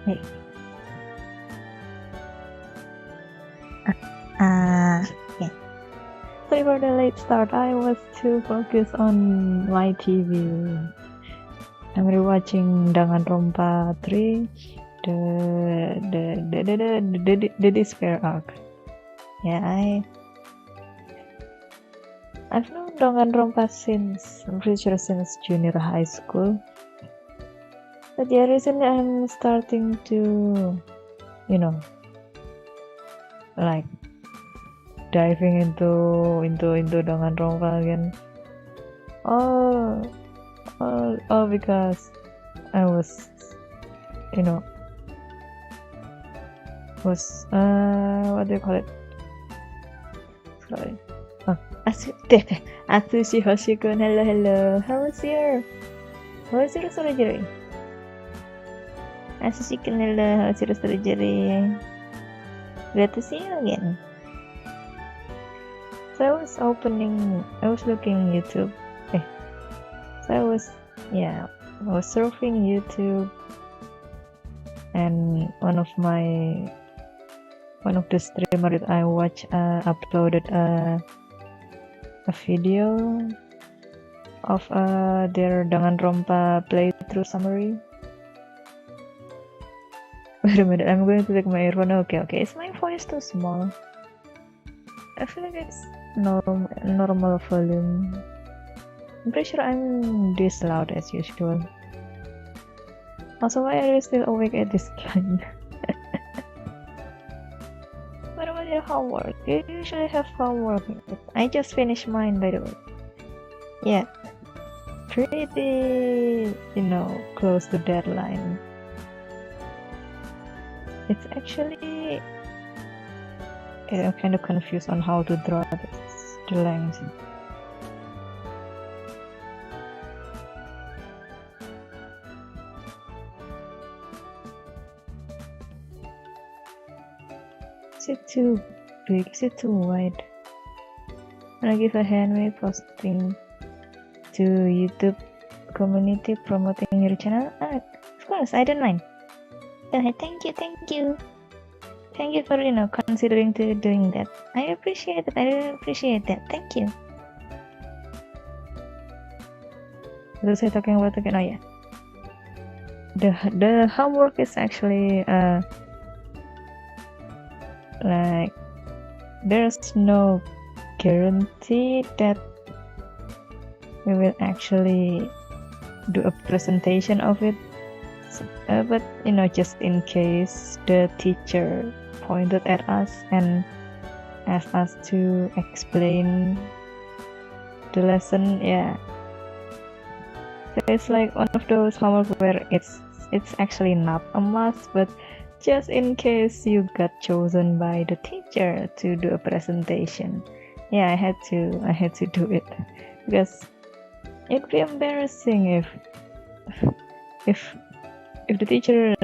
Hey. Uh, yeah. Sorry for the late start. I was too focused on my TV. I'm rewatching Dangan Rompa 3, the Despair arc. Yeah, I've known Danganronpa since, I'm pretty sure since junior high school. But yeah, recently I'm starting to, like diving into Danganronpa again. All because I was, what do you call it? Sorry. Oh, Atsushi Hoshikun, hello. How was your surgery? Atsushi-kun, hello. How was your surgery? Glad to see you again. So I was looking YouTube. So I was surfing YouTube, and one of the streamer that I watch uploaded a video of their Danganronpa playthrough summary. Wait a minute, I'm going to take my earphone. Okay. Is my voice too small? I feel like it's normal volume. I'm pretty sure I'm this loud as usual. Also, why are you still awake at this time? What about your homework? You usually have homework. I just finished mine, by the way. Yeah, pretty, close to deadline. It's actually, I'm kind of confused on how to draw the length. Is it too big? Is it too wide? Wanna give a handmade posting to YouTube community promoting your channel? Of course, I don't mind. Thank you. Thank you for considering doing that. I appreciate it. I really appreciate that. Thank you. What was I talking about again? Oh yeah. The homework is actually like there's no guarantee that we will actually do a presentation of it, but just in case the teacher pointed at us and asked us to explain the lesson. Yeah, so it's like one of those homework where it's actually not a must, but just in case you got chosen by the teacher to do a presentation. Yeah, I had to do it because it'd be embarrassing if the teacher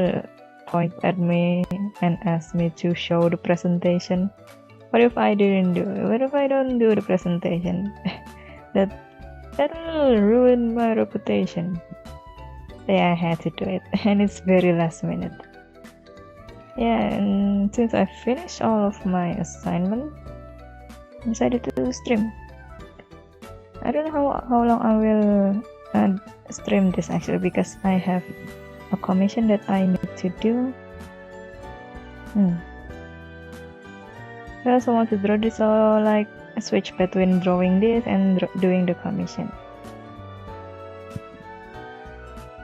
point at me and asked me to show the presentation. What if I didn't do it? What if I don't do the presentation? that will ruin my reputation. Yeah, I had to do it, and it's very last minute. Yeah, and since I finished all of my assignment, I decided to stream. I don't know how long I will stream this actually, because I have a commission that I need to do. I also want to draw this, so like switch between drawing this and doing the commission.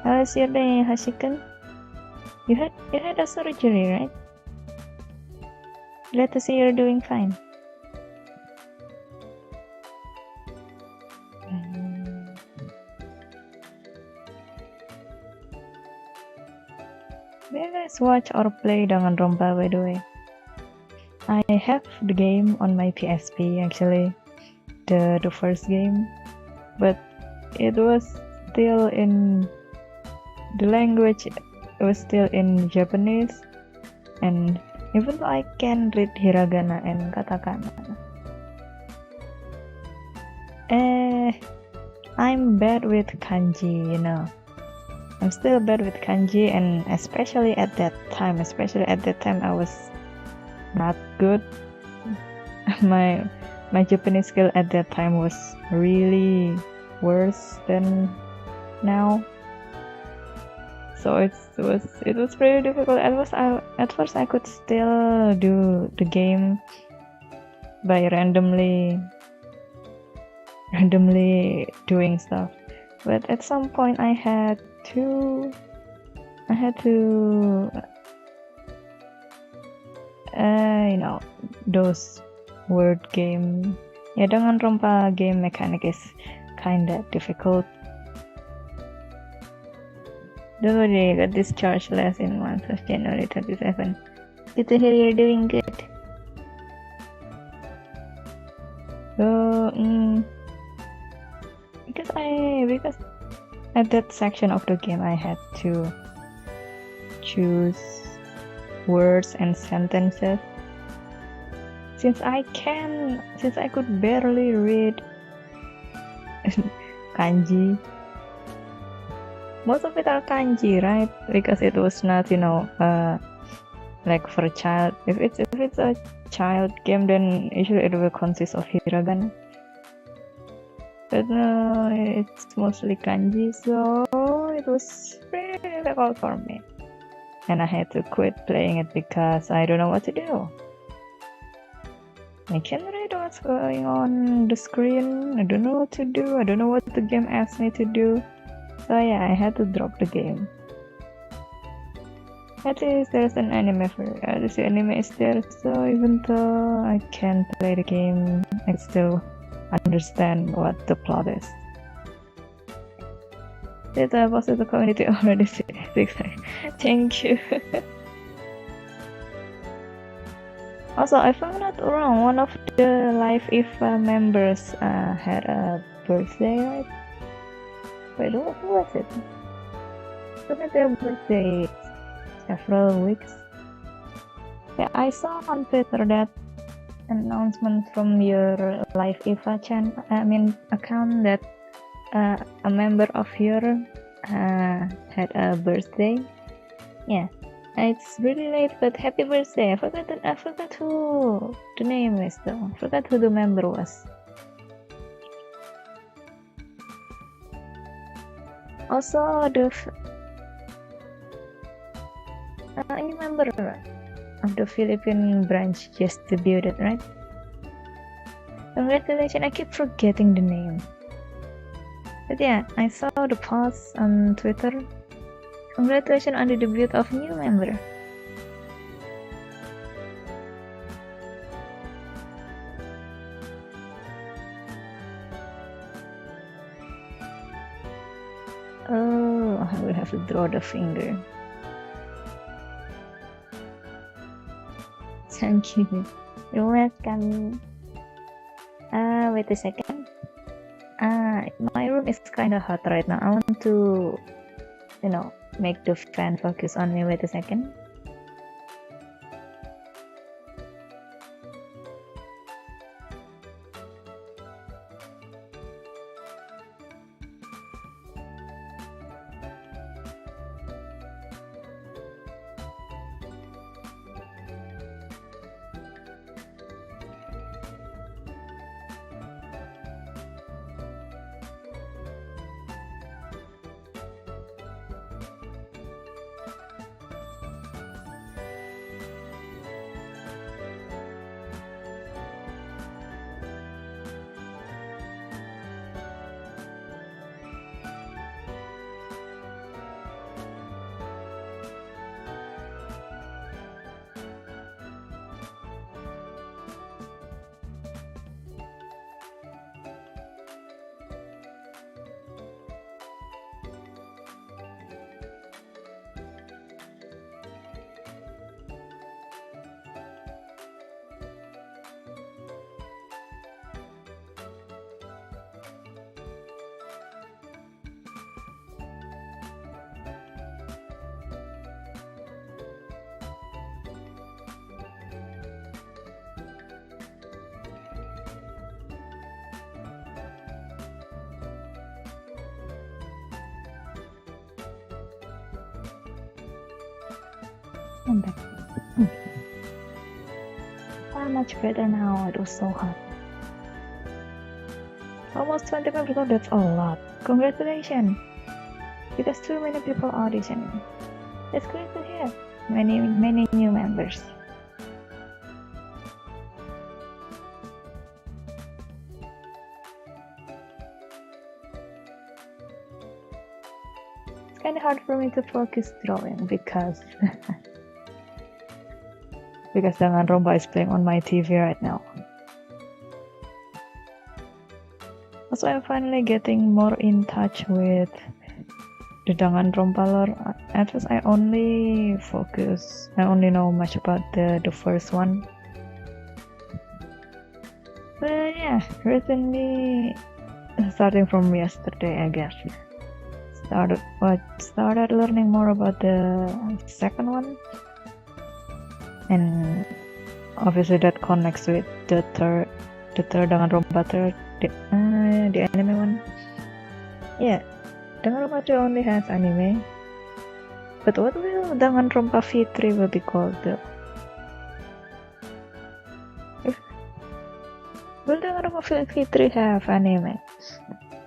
How was your day, Hashikun? You had a surgery, right? Glad to see you're doing fine. Do you guys watch or play Danganronpa, by the way? I have the game on my PSP actually, the first game, but it was still in the language. It was still in Japanese, and even though I can read hiragana and katakana, I'm bad with kanji, I'm still bad with kanji, and especially at that time I was not good. my Japanese skill at that time was really worse than now. So it was pretty difficult. At first I could still do the game by randomly doing stuff, but at some point I had to those word game. Ya, dengan rompa game mechanic is kinda difficult. They got discharged last in month of January 27. Good to hear you're doing good. So, because at that section of the game I had to choose words and sentences. Since I could barely read kanji. Most of it are kanji, right? Because it was not, like for a child. If it's a child game, then usually it will consist of hiragana. But no, it's mostly kanji, so it was pretty difficult for me. And I had to quit playing it because I don't know what to do. I can't read what's going on the screen. I don't know what to do. I don't know what the game asks me to do. So yeah, I had to drop the game. At least there's an anime for it. At least the anime is there, so even though I can't play the game, I still understand what the plot is. Did I posted the community already? Thank you. Also, if I'm not wrong, one of the Live IFA members had a birthday, right? Wait, what was it? Wasn't their birthday several weeks? Yeah, I saw on Twitter that announcement from your Live IFA account that a member of your had a birthday. Yeah, it's really late, but happy birthday! I forgot who the name is though. I forgot who the member was. Also, any member of the Philippine branch just debuted, right? Congratulations! I keep forgetting the name. But yeah, I saw the post on Twitter. Congratulations on the debut of new member. Oh, I will have to draw the finger. Thank you. You're welcome. Wait a second. My room is kinda hot right now. I want to, make the fan focus on me. Wait a second. I'm back. I'm much better now. It was so hot. Almost 20 people, that's a lot. Congratulations! Because too many people auditioning. It's great to hear. Many new members. It's kinda hard for me to focus drawing because Danganronpa is playing on my TV right now. Also, I'm finally getting more in touch with the Danganronpa lore. At first, I only know much about the first one. But yeah, recently, starting from yesterday, I guess, started learning more about the second one, and obviously that connects with the third Danganronpa third. The anime one. Yeah, Danganronpa 3 only has anime. But what will Danganronpa V3 will be called though? Will Danganronpa V3 have anime?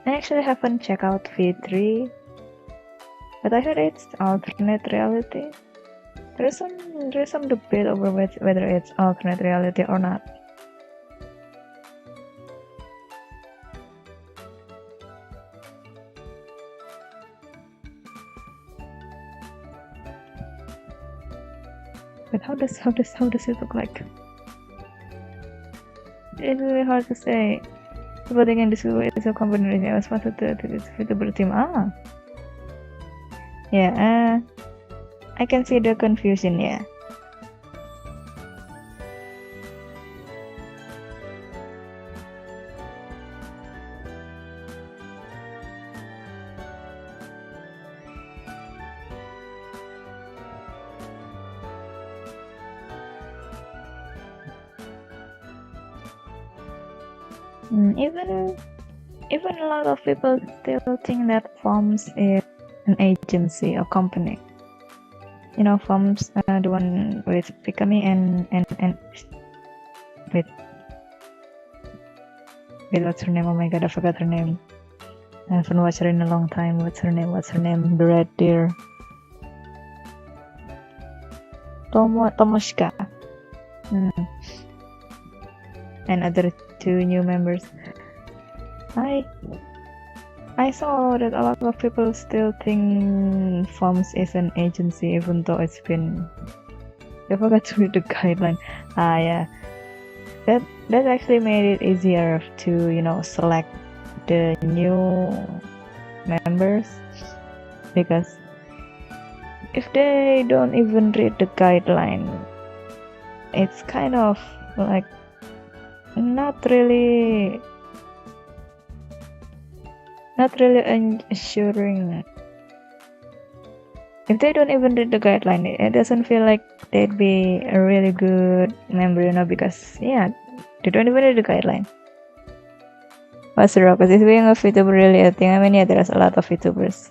I actually haven't checked out V3, but I heard it's alternate reality. There's some debate over whether it's alternate reality or not. But how does it look like? It's really hard to say. But again, this is a company. I was supposed to this Vtuber team. Yeah. I can see the confusion. Yeah. Even a lot of people still think that FOMS is an agency or company. You know, FOMS, the one with Pikami and wait, what's her name? Oh my god, I forgot her name. I haven't watched her in a long time. What's her name? The red deer. Tomoshika. And other two new members. I saw that a lot of people still think FOMS is an agency, even though it's been. I forgot to read the guideline. Yeah, that actually made it easier to select the new members, because if they don't even read the guideline, it's kind of like not really ensuring. If they don't even read the guideline, it doesn't feel like they'd be a really good member, because they don't even read the guideline. What's the rock? Is being a VTuber really a thing? I mean, yeah, there's a lot of VTubers.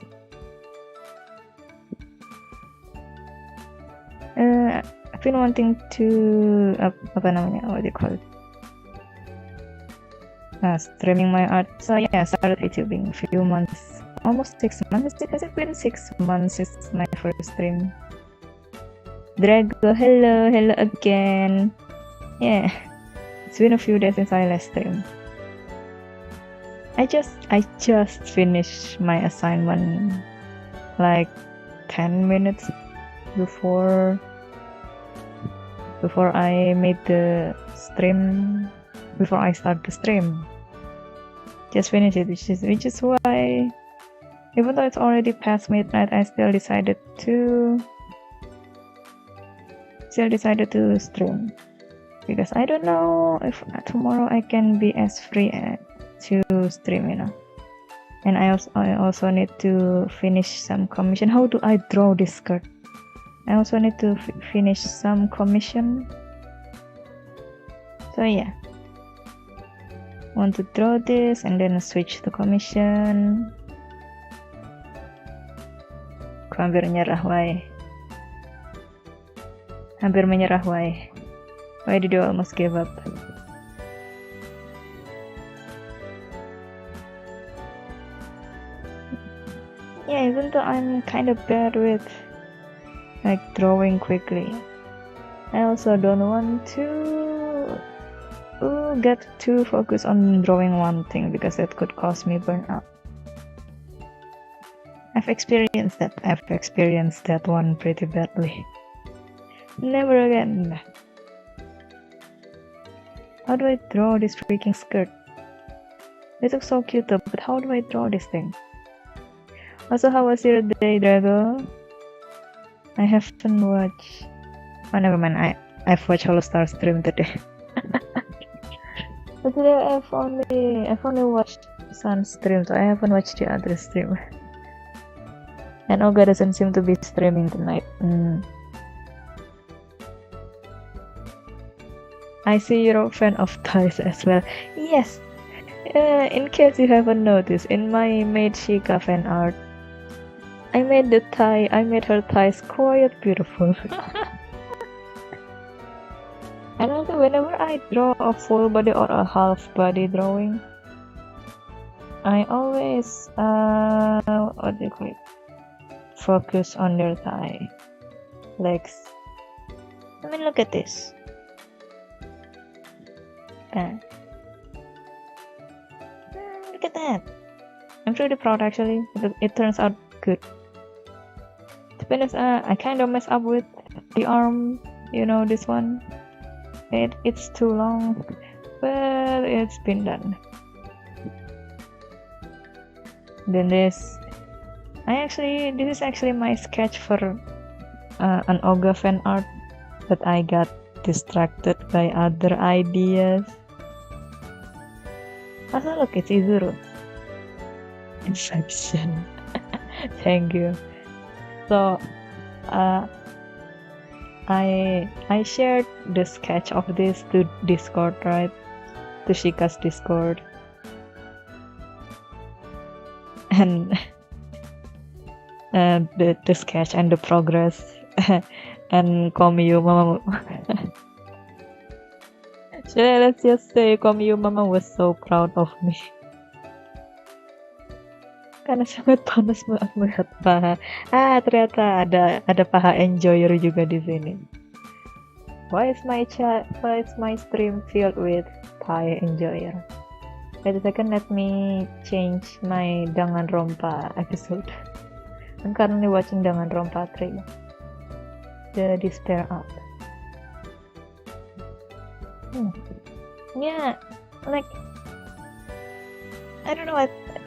I've been wanting to what do you call it? Streaming my art. So yeah, I started YouTubing a few months, almost 6 months. Has it been 6 months since my first stream? Drago, hello again. Yeah, it's been a few days since I last streamed. I just finished my assignment like 10 minutes before I made the stream. Before I start the stream, just finish it, which is why, even though it's already past midnight, I still decided to stream, because I don't know if tomorrow I can be as free to stream, And I also need to finish some commission. How do I draw this skirt? I also need to finish some commission. So yeah. Want to draw this and then switch to commission. Aku hampir nyerah, why? Hampir menyerah, why? Why did you almost give up? Yeah, even though I'm kind of bad with like drawing quickly, I also don't want to get too focused on drawing one thing because that could cause me burnout. I've experienced that one pretty badly. Never again. How do I draw this freaking skirt? It looks so cute though, but how do I draw this thing? Also, how was your day, Drago? I haven't watched. Oh, never mind. I've watched Hollow Star stream today. But today I've only watched Sun stream, so I haven't watched the other stream. And Olga doesn't seem to be streaming tonight. I see you're a fan of ties as well. Yes. In case you haven't noticed, in my Maid Shika fan art, I made her thighs quite beautiful. And also, whenever I draw a full body or a half body drawing, I always what do you call it? Focus on their thigh, legs. I mean, look at this. Look at that. I'm pretty proud actually. It turns out good. To be honest, I kind of messed up with the arm. You know, this one. It's too long, but it's been done. Then this is actually my sketch for an Oga fan art, but I got distracted by other ideas. Also, look, it's Izuru. Inception. Thank you. So, I shared the sketch of this to Discord, right? To Shika's Discord. And the sketch and the progress and Komiyu Mama. So let's just say Komiyu Mama was so proud of me. Karena sangat panas banget melihat paha. Ternyata ada paha enjoyer juga di sini. Why is my stream filled with paha enjoyer? Wait a second, let me change my Danganronpa episode. I'm currently watching Danganronpa 3. The Despair Up. Yeah, like I don't know,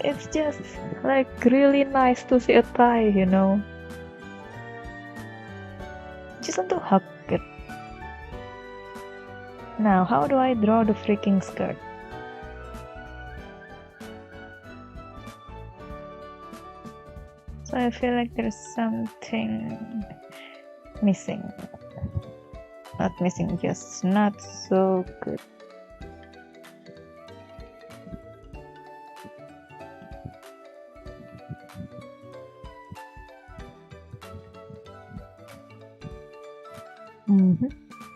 it's just like really nice to see a thigh, you know. Just want to hug it. Now, how do I draw the freaking skirt? So I feel like there's something missing. Not missing, just not so good.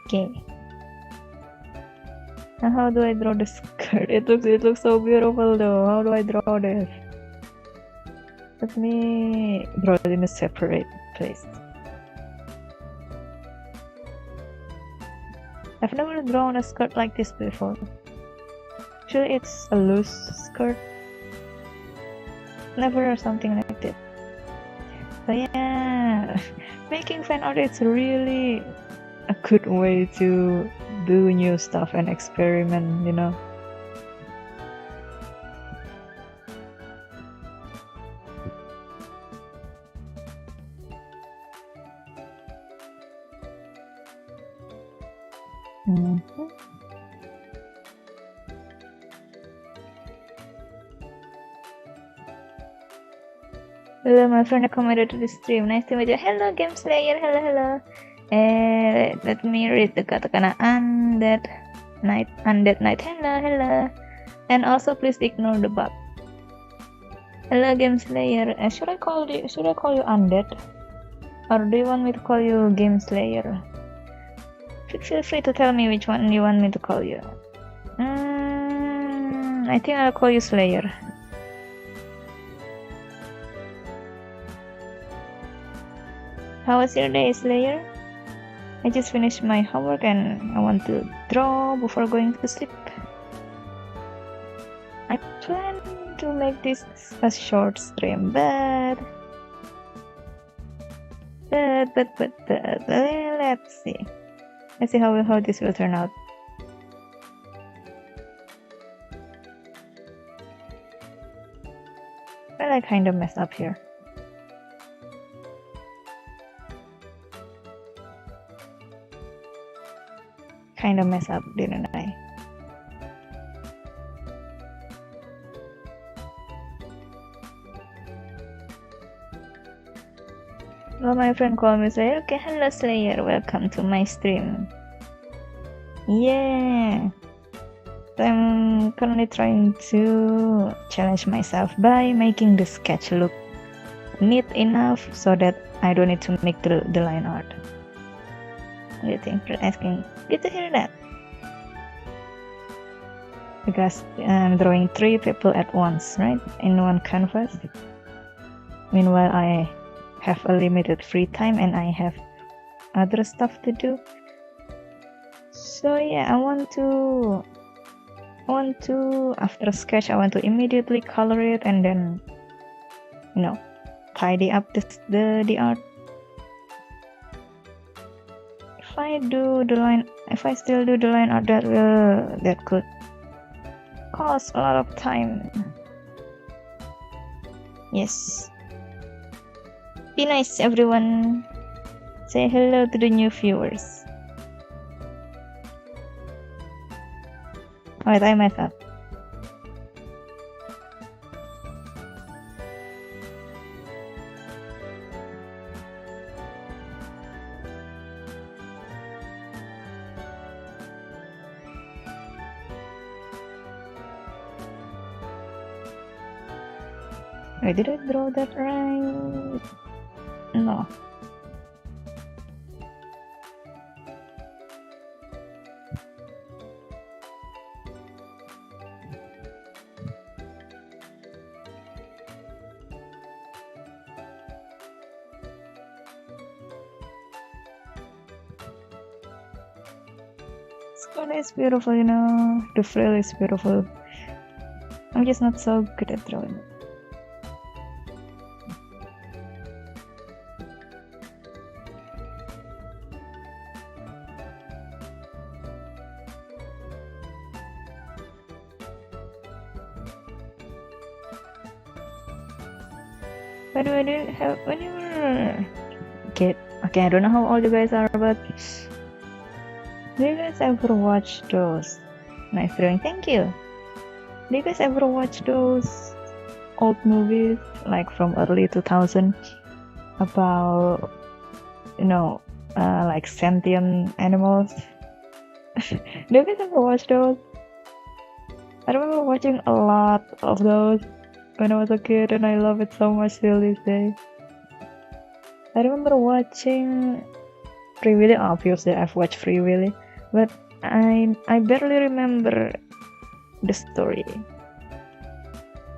Okay. Now how do I draw the skirt? It looks so beautiful though. How do I draw this? Let me draw it in a separate place. I've never drawn a skirt like this before. Actually, it's a loose skirt. Never something like that. But yeah, making fan art is really a good way to do new stuff and experiment, you know. Hello, my friend accommodated to the stream. Nice to meet you. Hello, Game Slayer. Hello. Let me read the katakana undead night. Hello. And also, please ignore the bug. Hello, Game Slayer. Should I call you undead, or do you want me to call you Game Slayer? feel free to tell me which one you want me to call you. I think I'll call you Slayer. How was your day, Slayer? I just finished my homework and I want to draw before going to sleep. I plan to make this a short stream, but let's see. Let's see how this will turn out. Well, I kind of messed up here. Kind of messed up, didn't I? Well, my friend called me, say, okay, hello Slayer, welcome to my stream. Yeah. I'm currently trying to challenge myself by making the sketch look neat enough so that I don't need to make the line art. What do you think? You're asking. Good to hear that. Because I'm drawing 3 people at once, right? In one canvas. Meanwhile, I have a limited free time and I have other stuff to do. So yeah, I want to after a sketch I want to immediately color it and then tidy up the art. If I still do the line art, that could cost a lot of time. Yes. Be nice, everyone. Say hello to the new viewers. Alright, I messed up. Wait, did I draw that right? No. Scarlet is beautiful, the frill is beautiful. I'm just not so good at drawing. But okay, I don't know how old you guys are, but do you guys ever watch those? Nice drawing, thank you. Do you guys ever watch those old movies, like from early 2000, about, like sentient animals? Do you guys ever watch those? I remember watching a lot of those when I was a kid, and I love it so much till this day. I remember watching Free Willy. Obviously, I've watched Free Willy, but I barely remember the story.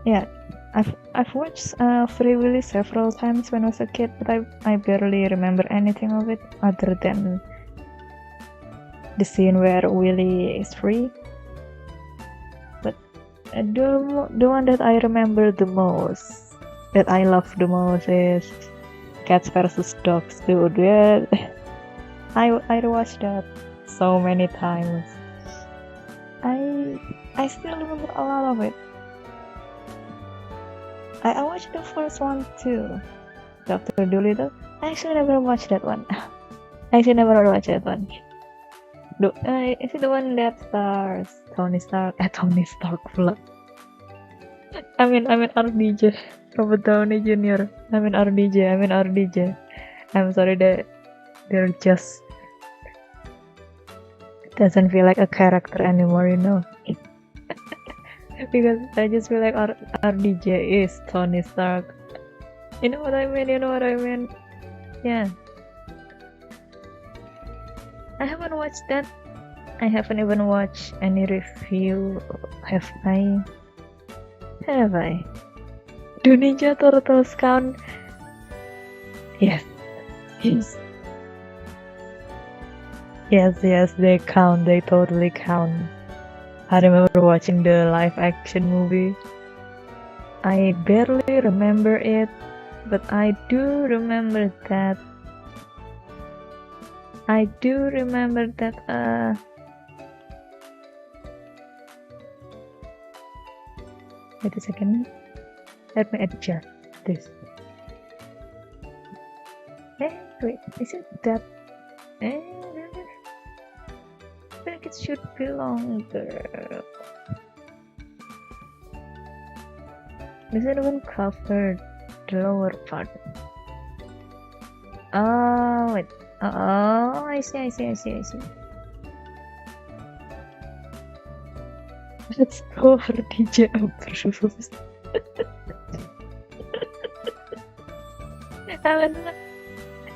Yeah, I've watched Free Willy several times when I was a kid, but I barely remember anything of it other than the scene where Willy is free. But the one that I remember the most, that I love the most, is Cats vs Dogs, dude. Yeah, I watched that so many times. I still remember a lot of it. I watched the first one too, Dr. Dolittle. I actually never watched that one. Is it the one that stars Tony Stark? Tony Stark pula. I mean RDJ, Robert Downey Jr. I mean RDJ. I'm sorry that they're just doesn't feel like a character anymore, because I just feel like RDJ is Tony Stark. You know what I mean? Yeah. I haven't watched that. I haven't even watched any review. Have I? Have I? Do Ninja Turtles count? Yes. Yes. Yes, they count. They totally count. I remember watching the live action movie. I barely remember it, but I do remember that. Wait a second. Let me adjust this. Wait, is it that? I think it should be longer. This is even covered the lower part. Oh, wait. Oh, I see. Let's go for DJ Bruce.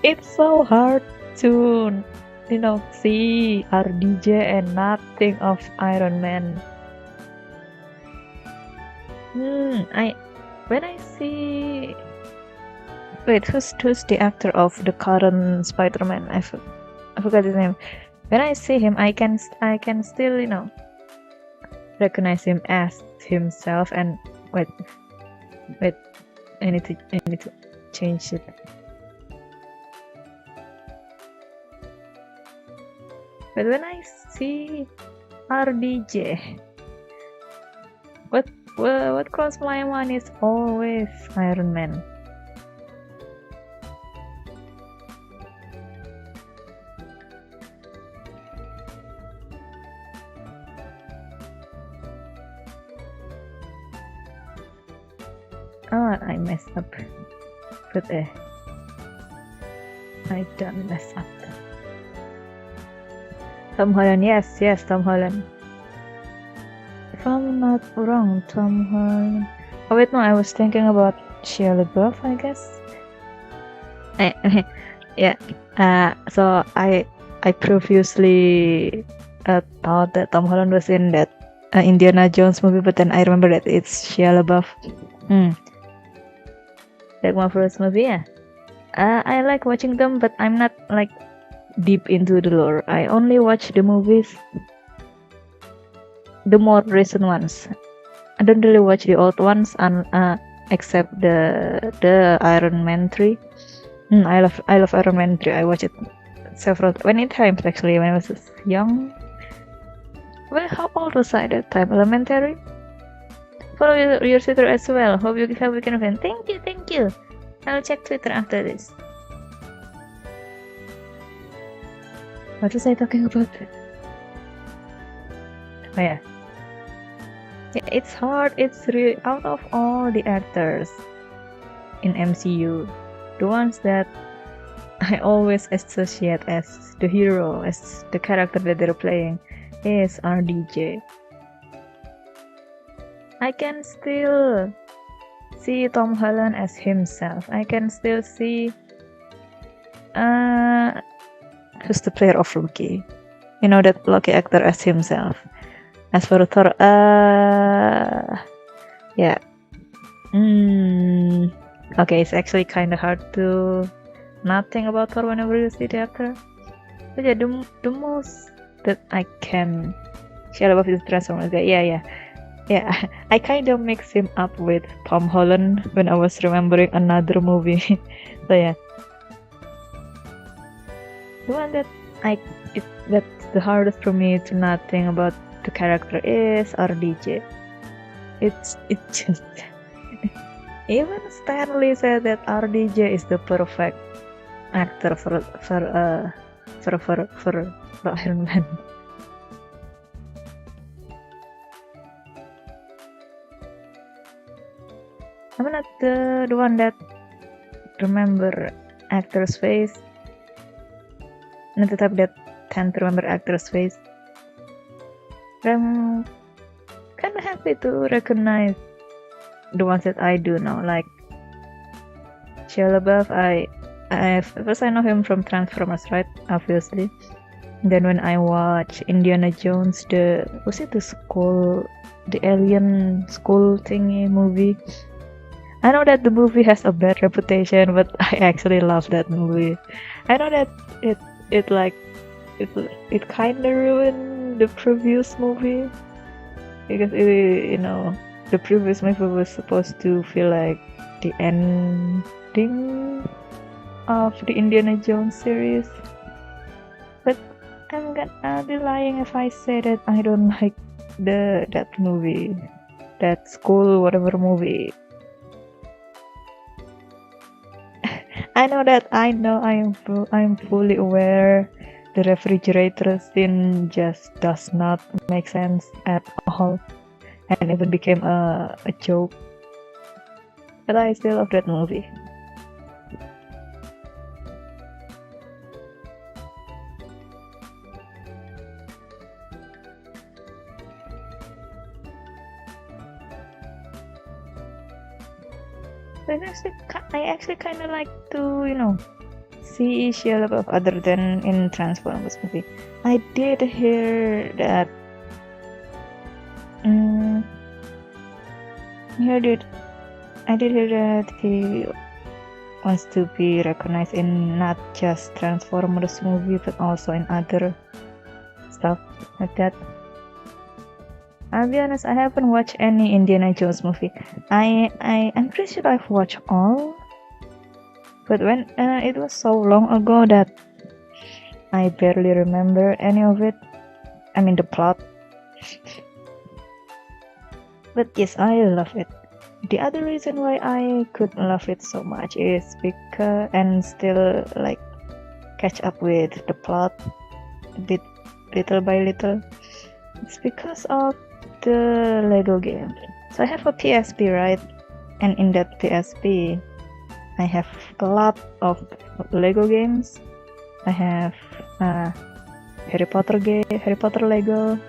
It's so hard to, see RDJ and not think of Iron Man. When I see, wait, who's the actor of the current Spider-Man? I forgot his name. When I see him, I can still, recognize him as himself. And wait, I need to change it. But when I see RDJ, what crossed my mind is always Iron Man. Oh, I messed up. But I done mess up. Tom Holland, yes, Tom Holland. If I'm not wrong, Tom Holland. Oh wait, no, I was thinking about Shia LaBeouf, I guess. Yeah. So I previously thought that Tom Holland was in that Indiana Jones movie, but then I remember that it's Shia LaBeouf. Like my first movie, yeah. I like watching them, but I'm not like deep into the lore. I only watch the movies, the more recent ones. I don't really watch the old ones, except the Iron Man 3. I love Iron Man 3. I watched it many times actually when I was young. Well, how old was I at that time? Elementary. Follow your Twitter as well. Hope you have a weekend event. Thank you. I'll check Twitter after this. What was I talking about? Oh yeah. It's hard. It's really out of all the actors in MCU, the ones that I always associate as the hero, as the character that they're playing, is RDJ. I can still see Tom Holland as himself. I can still see who's the player of Loki? That Loki actor as himself. As for Thor, yeah. Okay, it's actually kind of hard to not think about Thor whenever you see the actor. But yeah, the most that I can share about his Transformers guy, yeah. I kind of mix him up with Tom Holland when I was remembering another movie. So yeah, the one that's the hardest for me to not think about the character is RDJ. It's just even Stanley said that RDJ is the perfect actor for Iron Man. I'm not the one that remember actor's face. Not the type that tend to remember actor's face. But I'm kind of happy to recognize the ones that I do know, like Shia LaBeouf. First I know him from Transformers, right? Obviously. Then when I watched Indiana Jones, the alien school thingy movie. I know that the movie has a bad reputation, but I actually love that movie. I know that it like it kind of ruined the previous movie because the previous movie was supposed to feel like the ending of the Indiana Jones series. But I'm gonna be lying if I say that I don't like that movie, that school whatever movie. I know I'm fully aware the refrigerator scene just does not make sense at all and even became a joke. But I still love that movie. I actually kind of like to, see Shia LaBeouf other than in Transformers movie. I did hear that. I did hear that he wants to be recognized in not just Transformers movie, but also in other stuff like that. I'll be honest, I haven't watched any Indiana Jones movie. I'm pretty sure I've watched all, but when it was so long ago that I barely remember any of it. I mean the plot. But yes, I love it. The other reason why I could love it so much is because and still like catch up with the plot a bit little by little. It's because of the Lego game. So I have a PSP, right? And in that PSP, I have a lot of Lego games. I have Harry Potter Lego.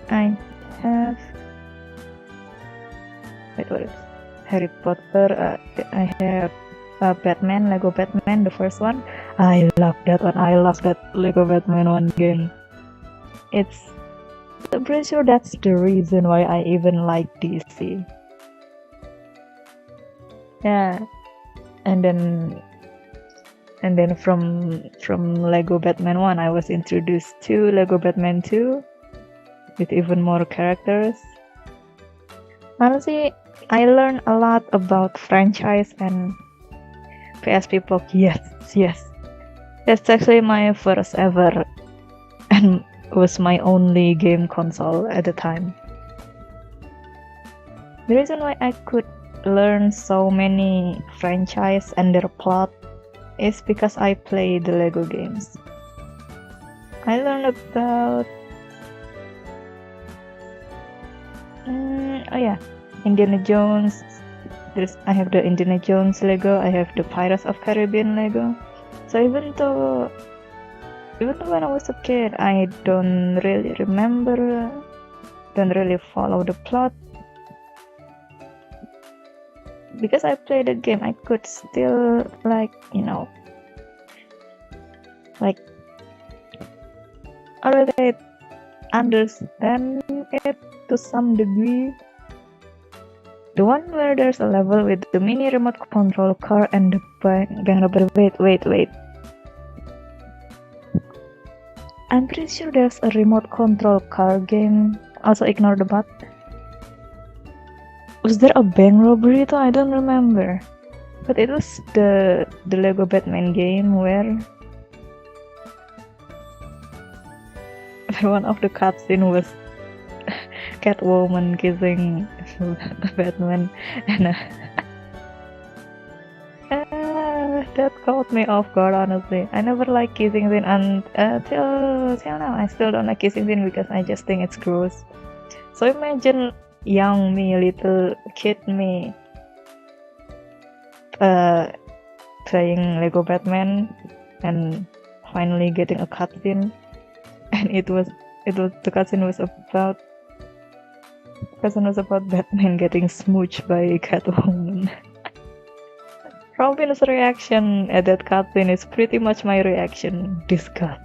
I have Harry Potter. I have Batman, Lego Batman, the first one. I love that one. I love that Lego Batman one game. I'm pretty sure that's the reason why I even like DC. Yeah, and then from Lego Batman 1, I was introduced to Lego Batman 2 with even more characters. Honestly, I learned a lot about franchise and PSP Poke. Yes. That's actually my first ever and was my only game console at the time. The reason why I could learn so many franchise and their plot is because I play the Lego games. I learned about Indiana Jones. I have the Indiana Jones Lego. I have the Pirates of Caribbean Lego. So even though when I was a kid, I don't really follow the plot. Because I played the game, I could still already understand it to some degree. The one where there's a level with the mini remote control car and the gang robber. Wait. I'm pretty sure there's a remote control car game. Also ignore the bot. Was there a bank robbery though? I don't remember. But it was the Lego Batman game where one of the cutscene was Catwoman kissing Batman, and that caught me off guard. Honestly, I never liked kissing scene, and till now I still don't like kissing scene because I just think it's gross. So imagine young me, little kid me, playing Lego Batman and finally getting a cutscene, and the cutscene was about Batman getting smooched by Catwoman. Robin's reaction at that cutscene is pretty much my reaction. Disgust.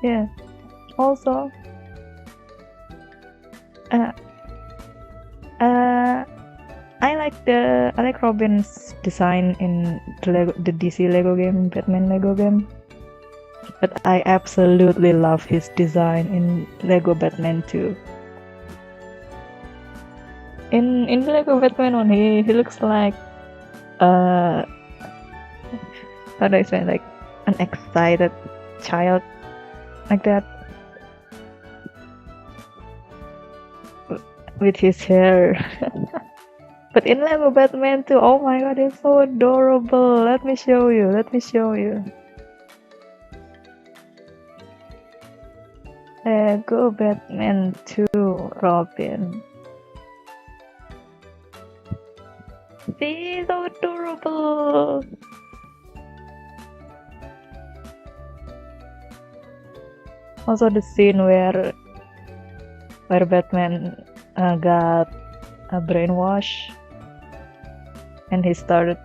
Yeah. Also, uh, I like Robin's design in the DC Lego game, Batman Lego game. But I absolutely love his design in Lego Batman 2. In the Lego Batman one, he looks like how do I say, like an excited child, like that, with his hair. But in Lego Batman 2, oh my god, it's so adorable. Let me show you. Lego Batman 2 Robin. See, so adorable. Also the scene where Batman got a brainwash and he started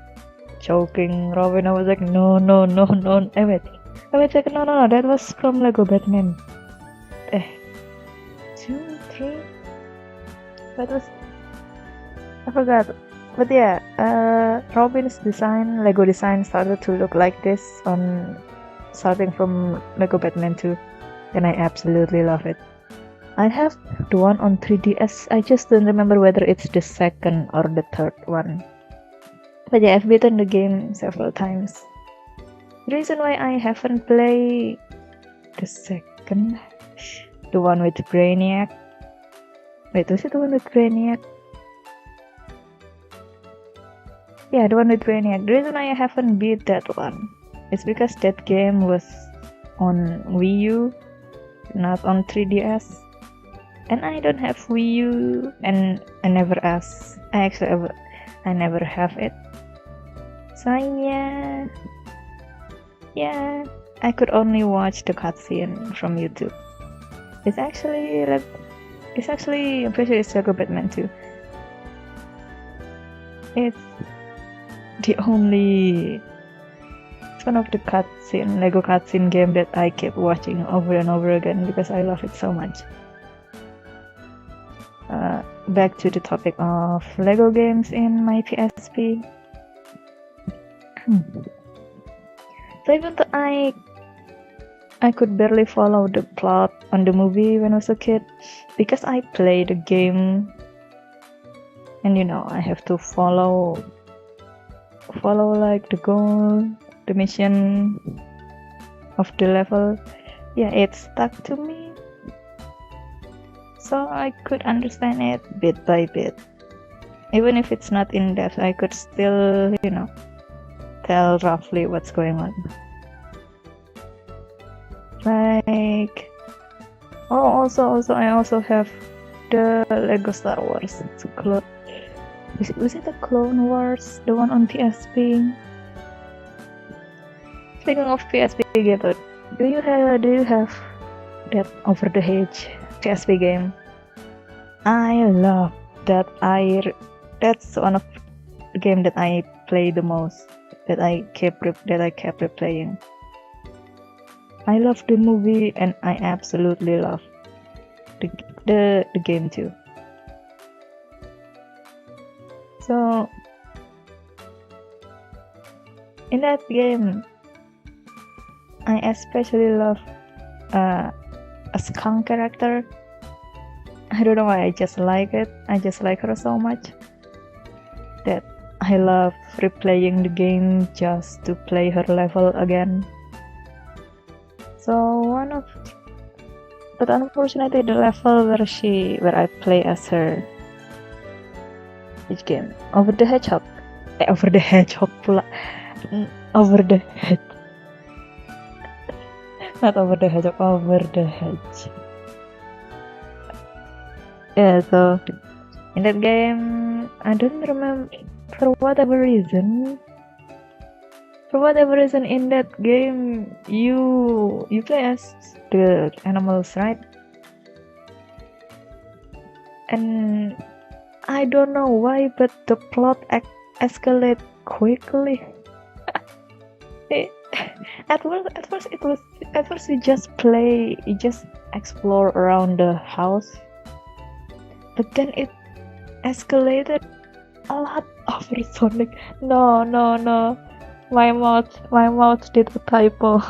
choking Robin. I was like, no. Wait a second, no, that was from Lego Batman. 2, 3. That was, I forgot. But yeah, Robin's design, Lego design, started to look like this starting from Lego Batman 2, and I absolutely love it. I have the one on 3DS. I just don't remember whether it's the second or the third one. But yeah, I've beaten the game several times. The reason why I haven't played the second, the one with Brainiac. Wait, was it the one with Brainiac? Yeah, the one with Brainiac. The reason why I haven't beat that one is because that game was on Wii U, not on 3DS. And I don't have Wii U, and I never asked. I never have it. So yeah, I could only watch the cutscene from YouTube. It's actually, I'm pretty sure it's Lego Batman 2. It's one of the Lego cutscene game that I keep watching over and over again because I love it so much. Back to the topic of Lego games in my PSP. So even though I could barely follow the plot on the movie when I was a kid, because I play the game, and I have to follow like the goal, the mission of the level. Yeah, it stuck to me. So I could understand it bit by bit. Even if it's not in depth, I could still, tell roughly what's going on. Like, also I also have the Lego Star Wars. Was it the Clone Wars, the one on PSP? Speaking of PSP game, do you have that Over the Hedge PSP game? I love that. That's one of the game that I play the most. That I kept replaying. I love the movie, and I absolutely love the game too. So in that game, I especially love a skunk character. I don't know why, I just like it. I just like her so much that I love replaying the game just to play her level again. But unfortunately, the level where I play as her, which game? Over the Hedgehog pula. Over the Hedge. Not Over the Hedgehog, Over the Hedge. Yeah, so in that game, I don't remember, for whatever reason in that game, you play as the animals, right? And I don't know why, but the plot escalates quickly. At first you just play, you just explore around the house, but then it escalated a lot of reason. Like, no, my mouth did a typo.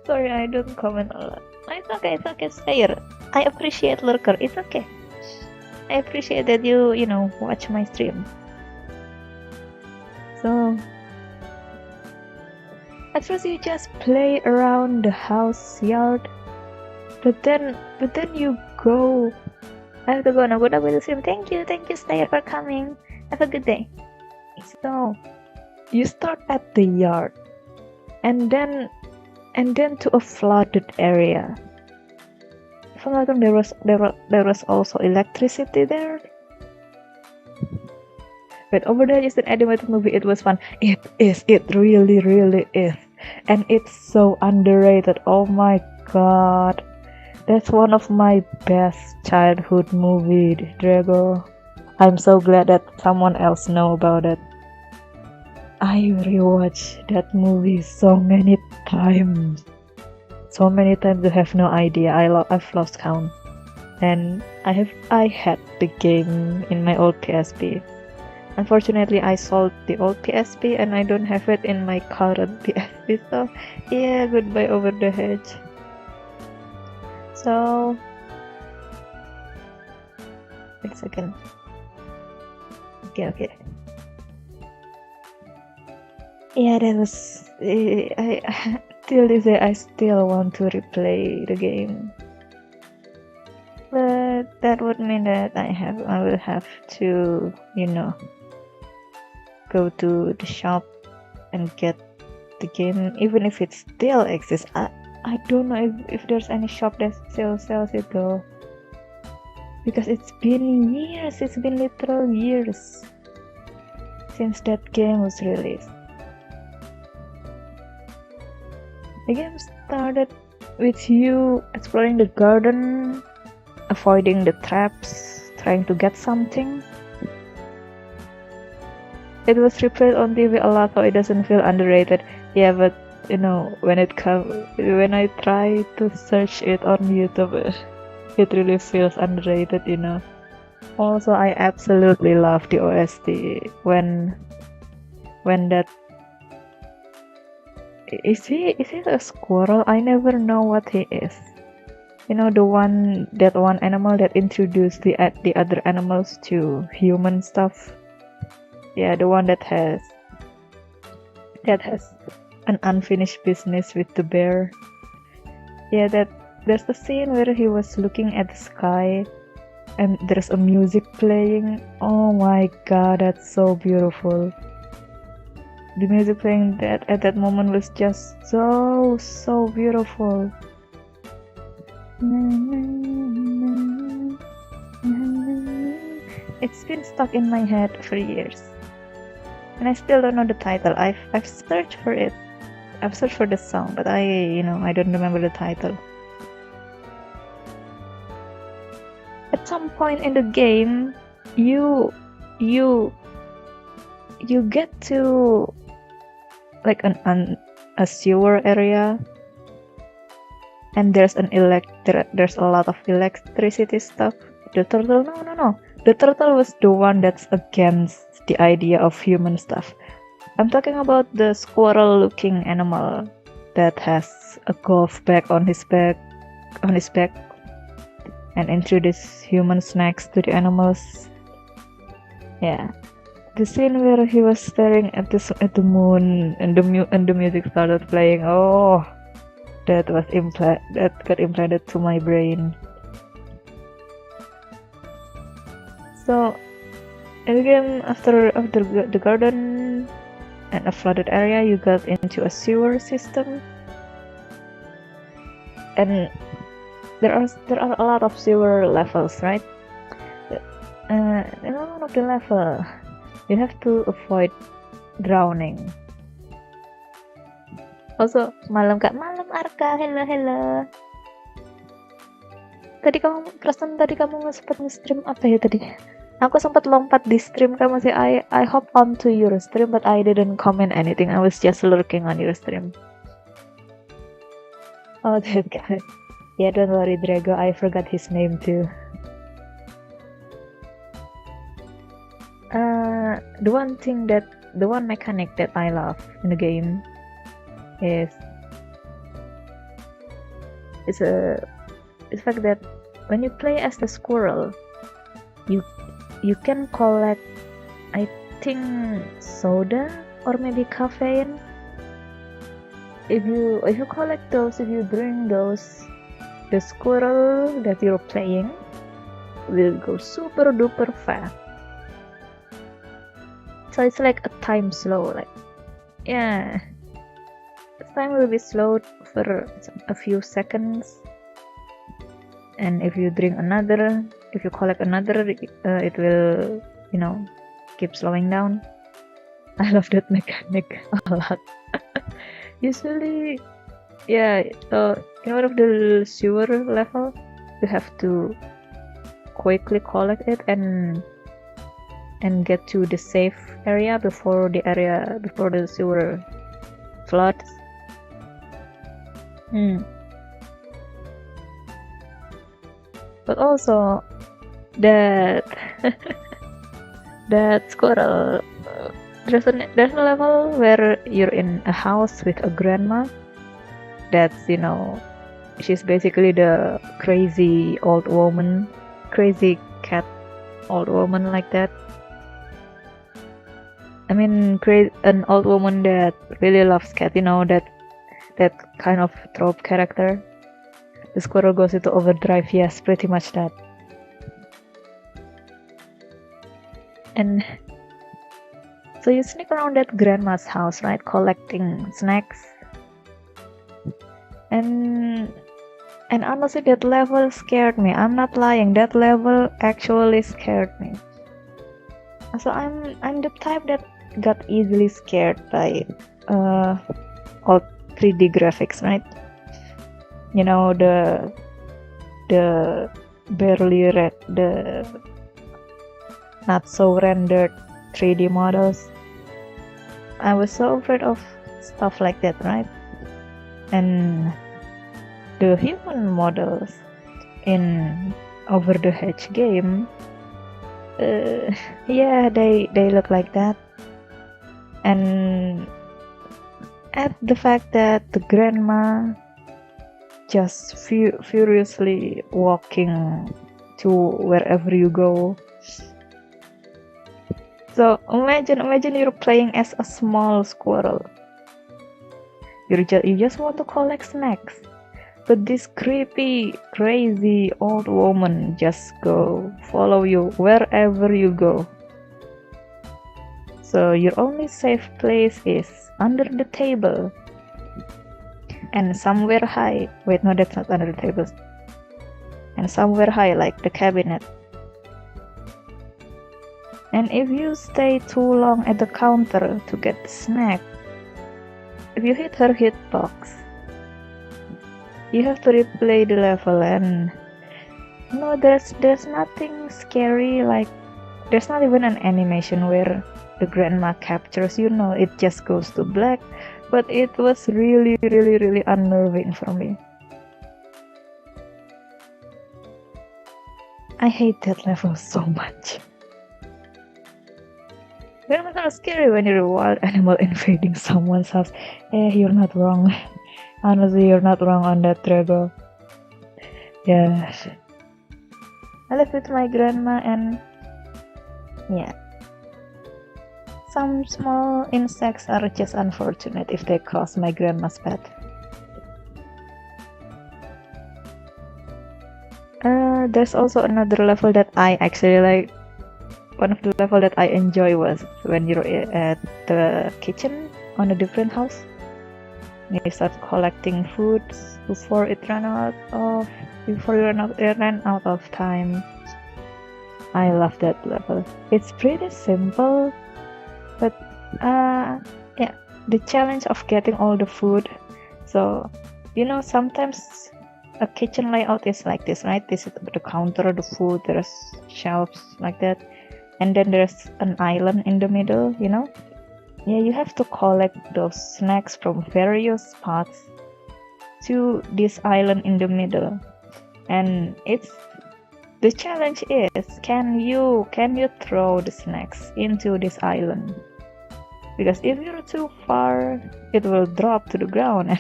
Sorry, I don't comment a lot. It's okay, Slayer. I appreciate Lurker. It's okay. I appreciate that you watch my stream. So at first you just play around the house yard, but then you go. I have to go now. Good luck with the stream. Thank you, Slayer, for coming. Have a good day. So you start at the yard, and then to a flooded area. If I'm not wrong, there was also electricity there. But over there is an animated movie. It was fun. It is. It really is. And it's so underrated. Oh my god. That's one of my best childhood movie, Drago. I'm so glad that someone else know about it. I rewatched that movie so many times. So many times you have no idea. I've lost count. And I had the game in my old PSP. Unfortunately, I sold the old PSP and I don't have it in my current PSP. So yeah, goodbye over the hedge. So wait a second. Okay. Yeah, that was. I till this day I still want to replay the game, but that would mean that I will have to go to the shop and get the game, even if it still exists. I don't know if there's any shop that still sells it though, because it's been years. It's been literal years since that game was released. The game started with you exploring the garden, avoiding the traps, trying to get something. It was replayed on TV a lot, so it doesn't feel underrated. Yeah, but when I try to search it on YouTube, it really feels underrated. Also, I absolutely love the OST when that. Is he a squirrel? I never know what he is. That one animal that introduced the other animals to human stuff. Yeah, the one that has an unfinished business with the bear. Yeah, there's a scene where he was looking at the sky and there's a music playing. Oh my god, that's so beautiful. The music playing at that moment was just so beautiful. It's been stuck in my head for years, and I still don't know the title. I've searched for it. I've searched for the song, but I don't remember the title. At some point in the game, you get to like a sewer area, and there's a lot of electricity stuff. The turtle, no. The turtle was the one that's against the idea of human stuff. I'm talking about the squirrel-looking animal that has a golf bag on his back, and introduce human snacks to the animals. Yeah. The scene where he was staring at the moon and the music started playing. Oh, that got implanted to my brain. So, in the game, after the garden and a flooded area, you got into a sewer system, and there are a lot of sewer levels, right? In one of the level, you have to avoid drowning. Also, malam Arka, hello. Tadi kamu sempat nge-stream apa ya tadi? Aku sempat lompat di stream kamu sih. I hop onto your stream, but I didn't comment anything. I was just lurking on your stream. Oh, that guy. Yeah, don't worry, Drago. I forgot his name too. The one mechanic that I love in the game is the fact that when you play as the squirrel, you can collect, I think, soda or maybe caffeine. If you collect those, if you drink those, the squirrel that you're playing will go super duper fast. So it's like a time slow, like, yeah, the time will be slowed for a few seconds, and if you collect another, it will, keep slowing down. I love that mechanic a lot. Usually, yeah, in one of the sewer level, you have to quickly collect it and get to the safe area before the sewer floods. But also that that squirrel, there's a level where you're in a house with a grandma that's, she's basically the crazy old woman, crazy cat old woman like that. I mean, an old woman that really loves cat, that kind of trope character. The squirrel goes into overdrive, yes, pretty much that. And so you sneak around that grandma's house, right, collecting snacks. And honestly, that level scared me. I'm not lying. That level actually scared me. So I'm the type that got easily scared by all 3D graphics, right? The barely the not so rendered 3D models. I was so afraid of stuff like that, right? And the human models in Over the Hedge game, yeah, they look like that. And at the fact that the grandma just furiously walking to wherever you go. So imagine you're playing as a small squirrel. You just want to collect snacks, but this creepy, crazy old woman just follow you wherever you go. So your only safe place is under the table and somewhere high. Wait, no, that's not under the table. And somewhere high, like the cabinet. And if you stay too long at the counter to get the snack, if you hit her hitbox, you have to replay the level. And no, there's nothing scary, like there's not even an animation where the grandma captures you. No, it just goes to black. But it was really, really, really unnerving for me. I hate that level so much. It's kind of scary when you're a wild animal invading someone's house. You're not wrong. Honestly, you're not wrong on that, Drago. Yeah. I live with my grandma and yeah. Some small insects are just unfortunate if they cross my grandma's path. There's also another level that I actually like. One of the level that I enjoy was when you're at the kitchen on a different house. You start collecting foods before you run out of time. I love that level. It's pretty simple, but yeah, the challenge of getting all the food. So sometimes a kitchen layout is like this, right? This is the counter, the food, there's shelves like that. and then there's an island in the middle, you know? Yeah, you have to collect those snacks from various spots to this island in the middle. And the challenge is, can you throw the snacks into this island? Because if you're too far, it will drop to the ground,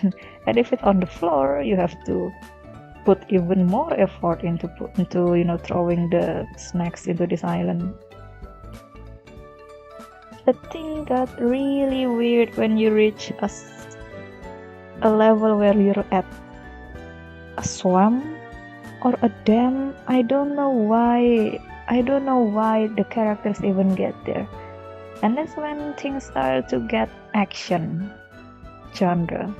and if it's on the floor, you have to put even more effort into throwing the snacks into this island. The thing got really weird when you reach a level where you're at a swamp or a dam. I don't know why the characters even get there. And that's when things start to get action genre.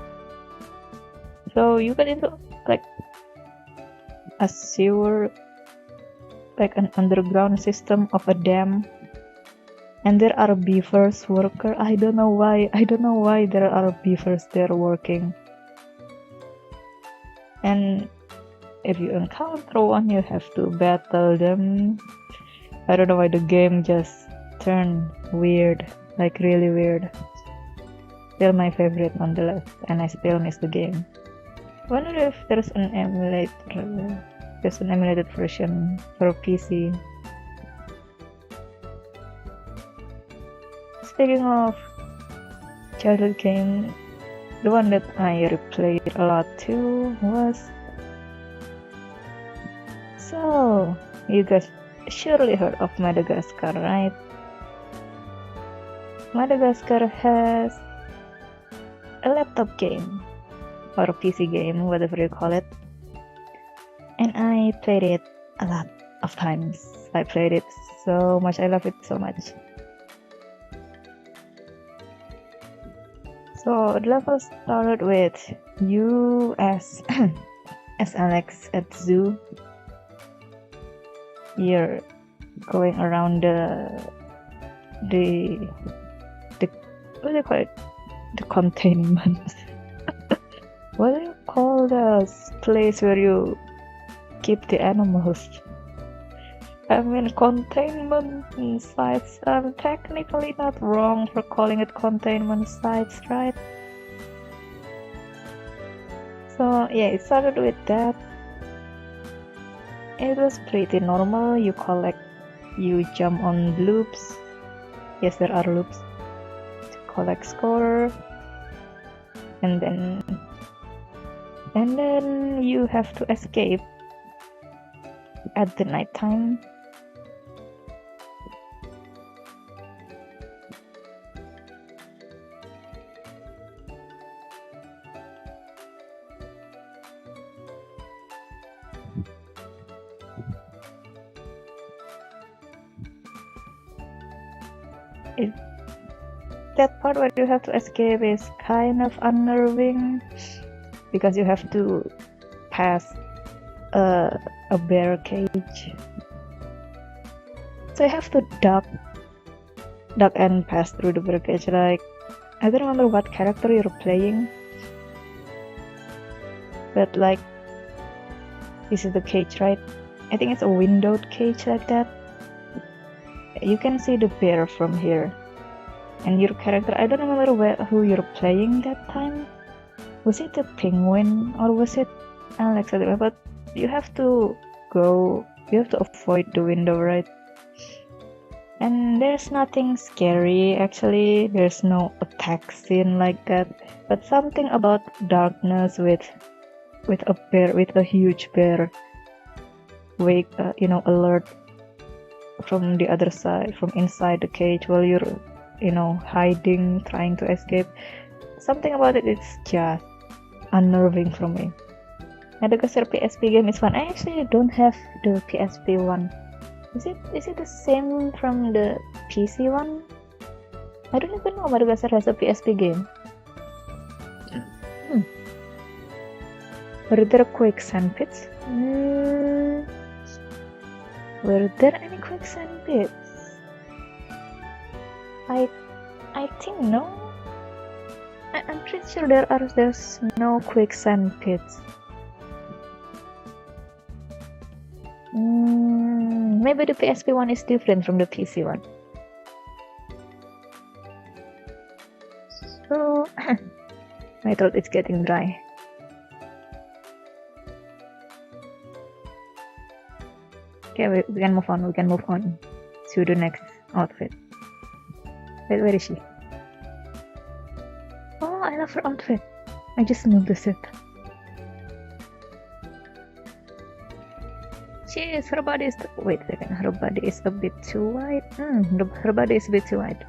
So you get into like a sewer, like an underground system of a dam, and there are beavers worker. I don't know why there are beavers there working. And if you encounter one, you have to battle them. I don't know why the game just turned weird, like really weird. Still my favorite nonetheless, and I still miss the game. Wonder if there's an emulator. There's an emulated version for PC. Speaking of childhood game, the one that I replayed a lot too was... So, you guys surely heard of Madagascar, right? Madagascar has a laptop game, or a PC game, whatever you call it. And I played it a lot of times. I played it so much, I love it so much. So the level started with you as Alex at zoo. You're going around the what do you call it? The containment. What do you call this place where you keep the animals? I mean, containment sites. I'm technically not wrong for calling it containment sites, right? So yeah, it started with that. It was pretty normal. You jump on loops. Yes, there are loops to collect score, and then you have to escape at the night time. That part where you have to escape is kind of unnerving because you have to pass a bear cage. So you have to duck and pass through the bear cage. Like, I don't remember what character you're playing, but like, this is the cage, right? I think it's a windowed cage like that. You can see the bear from here. And your character, I don't remember who you're playing that time. Was it a penguin or was it Alex? I don't know, but you have to avoid the window, right? And there's nothing scary actually. There's no attack scene like that. But something about darkness with a huge bear, alert from the other side, from inside the cage while you're hiding, trying to escape. Something about it is just unnerving for me. Madagascar PSP game is fun. I actually don't have the PSP one. Is it the same from the PC one? I don't even know Madagascar has a PSP game. Were there quicksand pits? Were there any quicksand pits? I think no. I'm pretty sure there's no quicksand pits. Maybe the PSP one is different from the PC one. So my throat is getting dry. Okay, we can move on. We can move on to the next outfit. Wait, where is she? Oh, I love her outfit. I just noticed it. Her body is. Wait a second. Her body is a bit too wide. Her body is a bit too wide.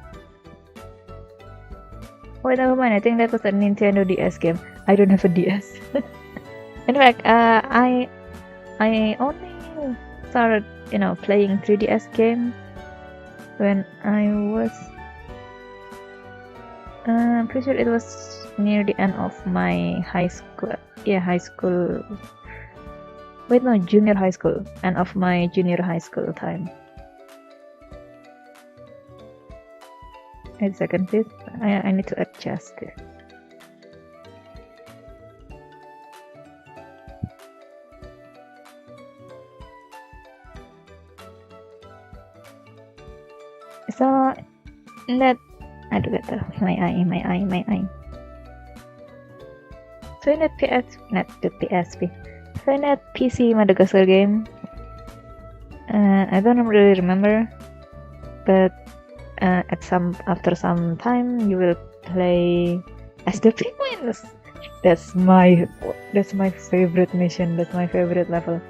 Wait, never mind. I think that was a Nintendo DS game. I don't have a DS. In fact, I only started, playing 3DS game when I was. I'm pretty sure it was near the end of my high school. Yeah, high school. Wait, no, junior high school. End of my junior high school time. Wait a second, please. I need to adjust it. So that aduh gatal, my eye. So in that PSP. So in that PC Madagascar game, I don't really remember, but after some time you will play as the penguins. That's my favorite mission. That's my favorite level.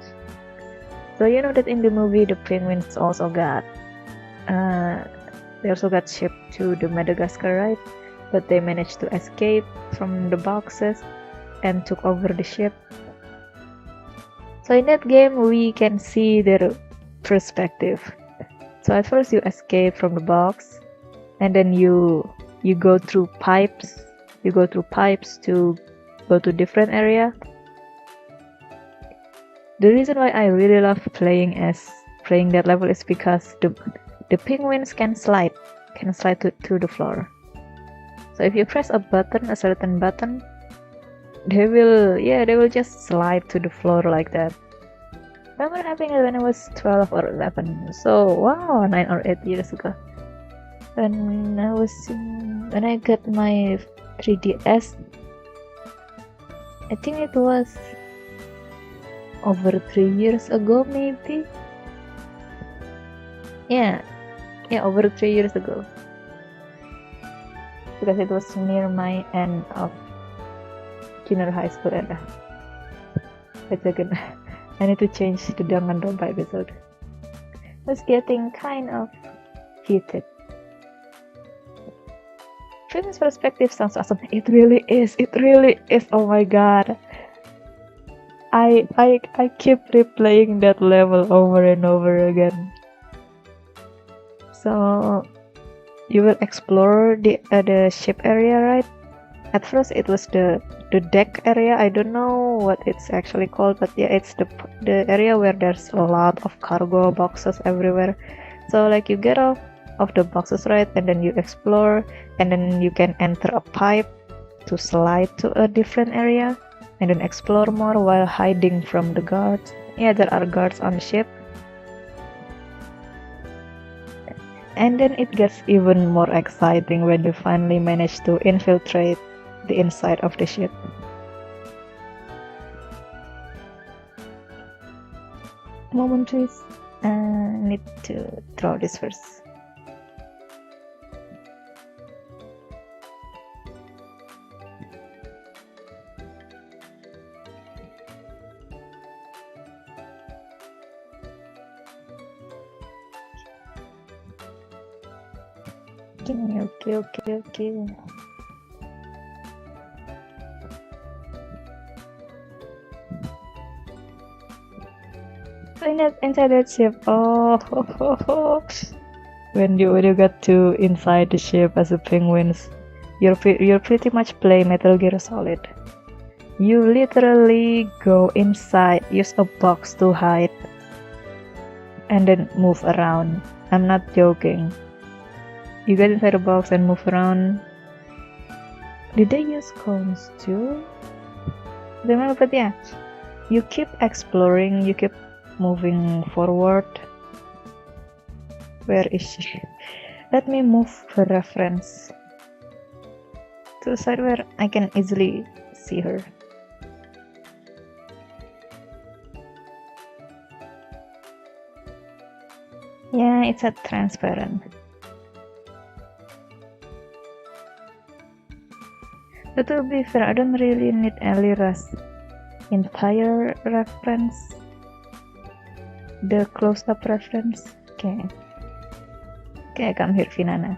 So you know that in the movie the penguins also got shipped to the Madagascar, right? But they managed to escape from the boxes and took over the ship. So in that game we can see their perspective. So at first you escape from the box, and then you go through pipes. You go through pipes to go to different area. The reason why I really love playing that level is because the penguins can slide to the floor. So if you press a certain button, they will just slide to the floor like that. I remember having it when I was 12 or 11. So wow, 9 or 8 years ago. When I got my 3DS, I think it was over 3 years ago, maybe. Yeah, over 3 years ago. Because it was near my end of junior high school era. Wait a second. I need to change the Danganronpa episode. I was getting kind of heated. Penguin's perspective sounds awesome. It really is. Oh my god. I keep replaying that level over and over again. So you will explore the ship area, right? At first it was the deck area. I don't know what it's actually called, but yeah, it's the area where there's a lot of cargo boxes everywhere. So like you get off of the boxes, right, and then you explore, and then you can enter a pipe to slide to a different area, and then explore more while hiding from the guards. Yeah, there are guards on the ship. And then it gets even more exciting when you finally manage to infiltrate the inside of the ship. Moment, please. Need to draw this first. Okay. Inside that ship, when you got to inside the ship as a penguins, you're pretty much play Metal Gear Solid. You literally go inside, use a box to hide, and then move around. I'm not joking. You get inside a box and move around. Did they use cones too? Remember, but yeah, you keep exploring, you keep moving forward. Where is she? Let me move her reference to the side where I can easily see her. Yeah, it's a transparent. But to be fair, I don't really need Elira's entire reference. The close-up reference. Okay. Okay, come here, Finana.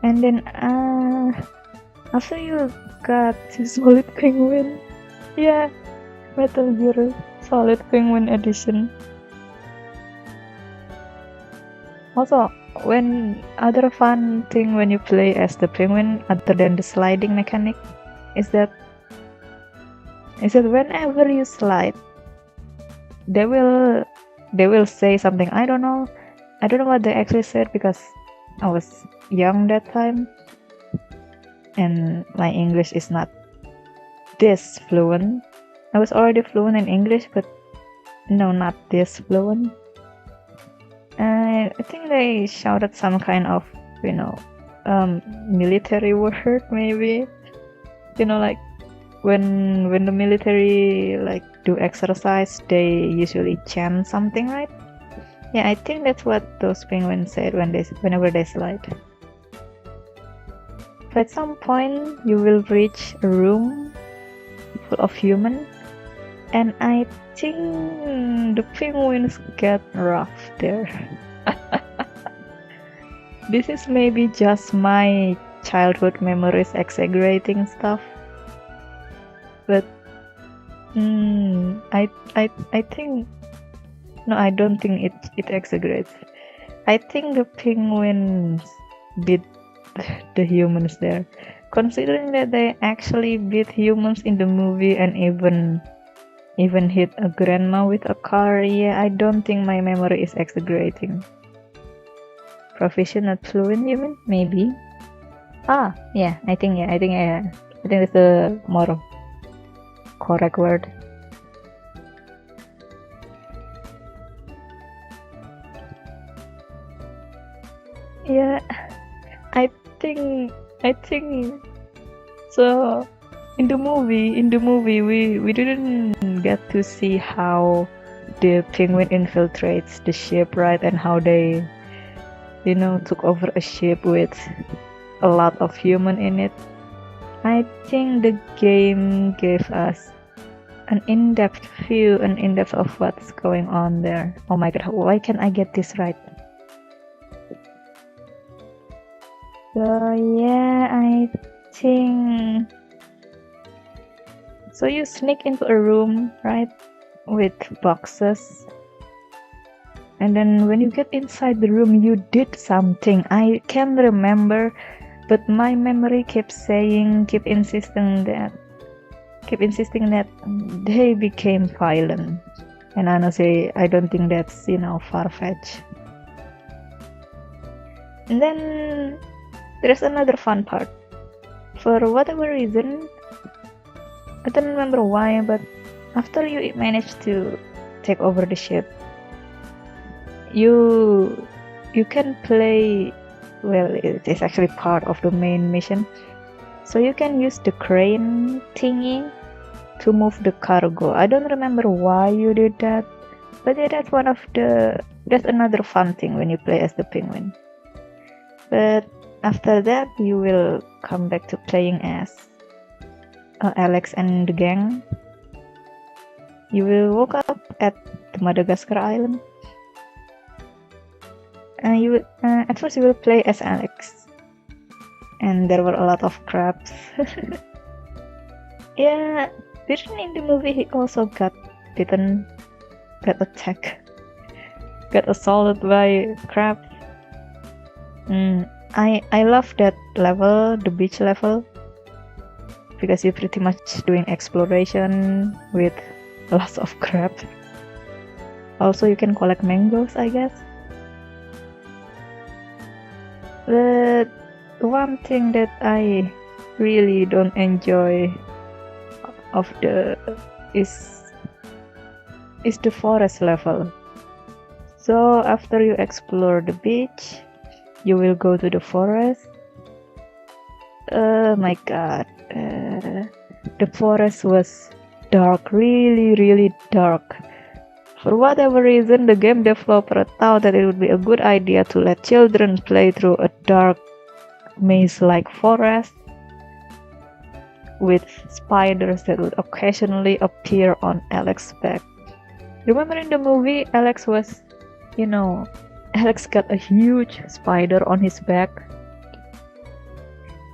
And then, after you got the Solid Penguin, yeah, Metal Gear Solid Penguin Edition. Also, when other fun thing when you play as the penguin, other than the sliding mechanic, is that whenever you slide, they will say something. I don't know what they actually said because I was young that time and my English is not this fluent. I was already fluent in English, but no, not this fluent. I think they shouted some kind of, military word maybe. Like when the military like do exercise, they usually chant something, right? Yeah, I think that's what those penguins said whenever they slide. So at some point, you will reach a room full of humans, and I think the penguins get rough there. This is maybe just my childhood memories exaggerating stuff, but I think no, I don't think it exaggerates. I think the penguins beat the humans there, considering that they actually beat humans in the movie and even hit a grandma with a car. Yeah, I don't think my memory is exaggerating. Proficient, not fluent, you mean? Maybe. Yeah, I think it's the more correct word. Yeah, I think so. In the movie, we didn't get to see how the penguin infiltrates the ship, right? And how they, took over a ship with a lot of human in it. I think the game gave us an in-depth view, an in-depth of what's going on there. Oh my god, why can't I get this right? So yeah, I think so. You sneak into a room, right, with boxes, and then when you get inside the room, you did something. I can't remember, but my memory kept insisting that they became violent. And honestly, I don't think that's far-fetched. And then there's another fun part. For whatever reason, I don't remember why, but after you manage to take over the ship, you can play. Well, it is actually part of the main mission. So you can use the crane thingy to move the cargo. I don't remember why you did that, but yeah, that's another fun thing when you play as the penguin. But after that, you will come back to playing as Alex and the gang. You will wake up at the Madagascar island. At first you will play as Alex, and there were a lot of crabs. Yeah, didn't in the movie he also got bitten, got attacked, got assaulted by crabs. I love that level, the beach level, because you're pretty much doing exploration with lots of crabs. Also, you can collect mangoes, I guess. But one thing that I really don't enjoy of the is the forest level. So after you explore the beach, you will go to the forest. Oh my god, the forest was dark, really dark. For whatever reason, the game developer thought that it would be a good idea to let children play through a dark maze-like forest with spiders that would occasionally appear on Alex's back. Remember in the movie, Alex got a huge spider on his back.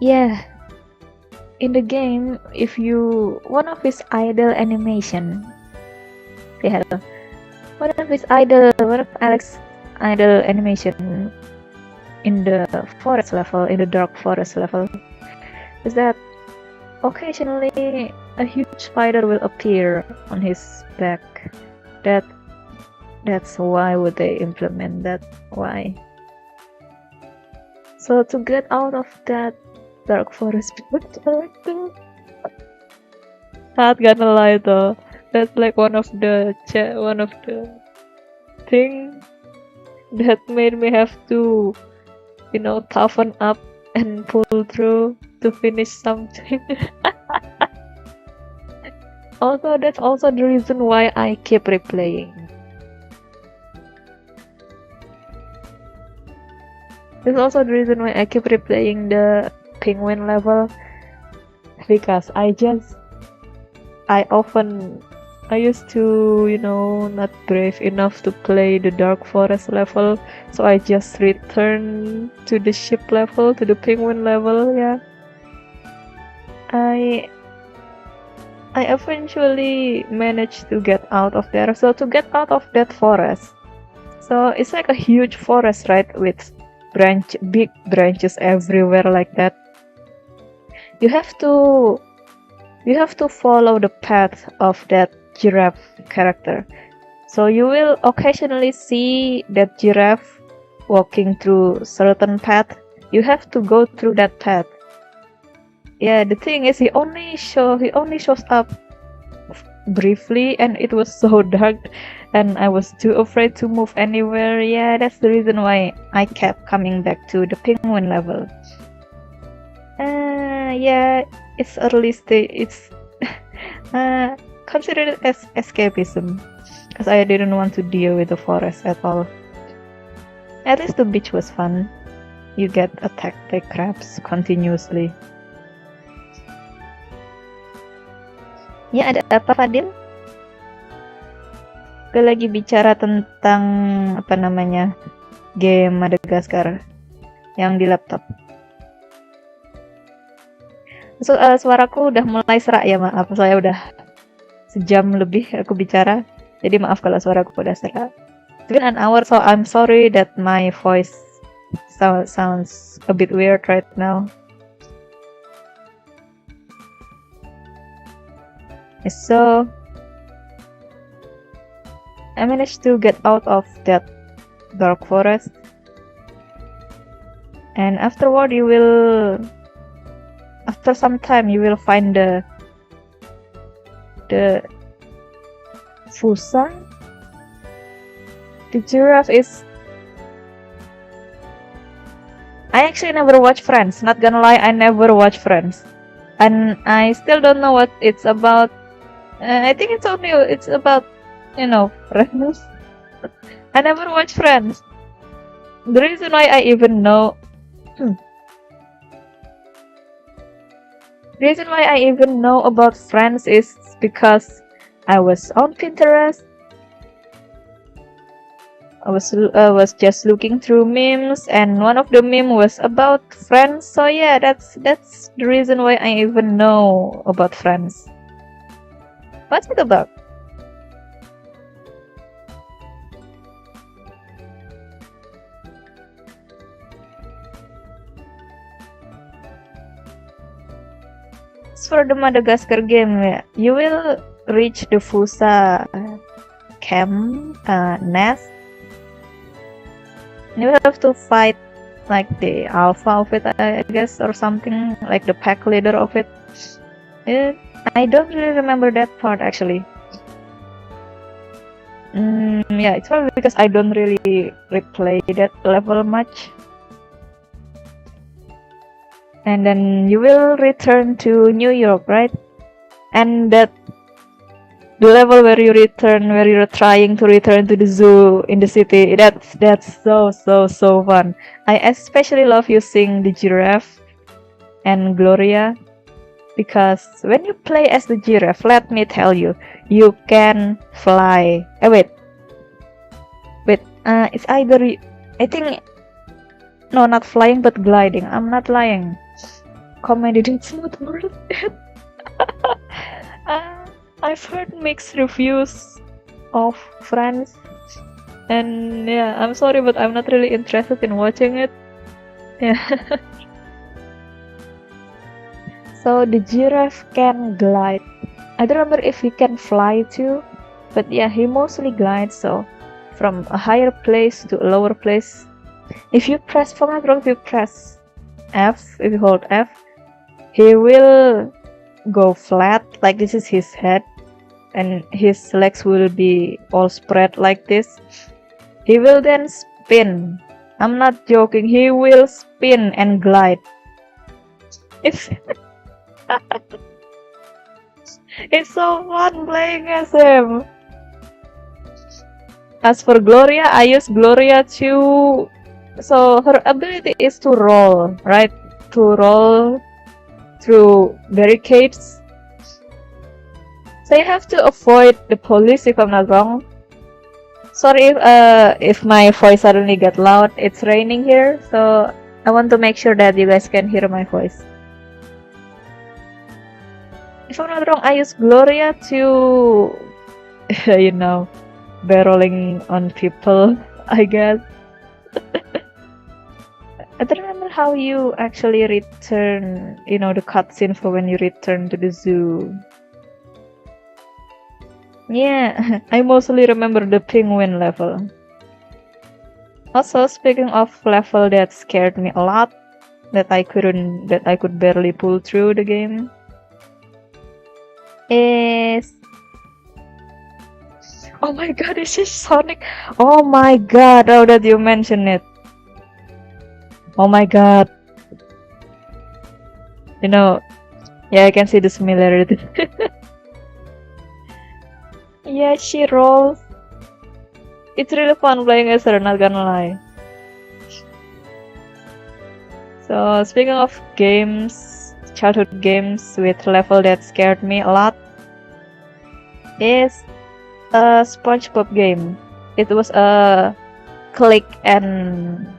Yeah, in the game, one of Alex's idle animation in the forest level, in the dark forest level, is that occasionally a huge spider will appear on his back. That's why would they implement that? Why? So to get out of that dark forest character, not gonna lie though, that's like one of the thing that made me have to toughen up and pull through to finish something. Also, that's also the reason why I keep replaying. That's also the reason why I keep replaying the penguin level, because I used to, not brave enough to play the dark forest level, so I just returned to the ship level, to the penguin level. Yeah, I eventually managed to get out of there. So to get out of that forest, so it's like a huge forest, right, with big branches everywhere like that. You have to follow the path of that giraffe character. So you will occasionally see that giraffe walking through certain path. You have to go through that path. Yeah, the thing is, he only shows up briefly, and it was so dark, and I was too afraid to move anywhere. Yeah, that's the reason why I kept coming back to the penguin level. Yeah, it's early stage. It's consider it as escapism, because I didn't want to deal with the forest at all. At least the beach was fun. You get attacked by crabs continuously. Ya, ada apa, Fadil? Gue lagi bicara tentang game Madagaskar yang di laptop. So, suaraku udah mulai serak ya, maaf. Saya udah sejam lebih aku bicara, jadi maaf kalau suaraku udah serak. It's been an hour, so I'm sorry that my voice sounds a bit weird right now. So I managed to get out of that dark forest, and afterward after some time you will find the Fusa. The giraffe is... I actually never watched Friends, not gonna lie, I never watched Friends, and I still don't know what it's about. I think it's about, Friends. I never watched Friends. The reason why I even know about Friends is because I was on Pinterest. I was just looking through memes, and one of the meme was about Friends. So yeah, that's the reason why I even know about Friends. What's it about? As for the Madagascar game, you will reach the Fusa camp nest. You have to fight like the alpha of it, I guess, or something, like the pack leader of it. I don't really remember that part actually. Yeah, it's probably because I don't really replay that level much. And then you will return to New York, right? And that the level where you're trying to return to the zoo in the city, that's so fun. I especially love using the giraffe and Gloria, because when you play as the giraffe, let me tell you, you can fly. Wait, it's either I think no, not flying but gliding. I'm not lying. Comedy did smooth world. I've heard mixed reviews of Friends, and yeah, I'm sorry, but I'm not really interested in watching it. Yeah. So the giraffe can glide. I don't remember if he can fly too, but yeah, he mostly glides. So from a higher place to a lower place. If you press, for my if you press F, if you hold F, he will go flat, like this is his head, and his legs will be all spread like this. He will then spin. I'm not joking, he will spin and glide. It's it's so fun playing as him. As for Gloria, I use Gloria to... So her ability is to roll, right? To roll through barricades. So you have to avoid the police, if I'm not wrong. Sorry if my voice suddenly got loud. It's raining here, so I want to make sure that you guys can hear my voice. If I'm not wrong, I use Gloria to, you know, barreling on people, I guess. I don't remember how you actually return, you know, the cutscene for when you return to the zoo. Yeah, I mostly remember the penguin level. Also, speaking of level that scared me a lot, that I could barely pull through the game, is... Oh my god, this is Sonic! Oh my god, now that you mention it. Oh my god. You know, yeah, I can see the similarity. Yeah, she rolls. It's really fun playing as her, not gonna lie. So, speaking of games, childhood games with level that scared me a lot, is a SpongeBob game. It was a click and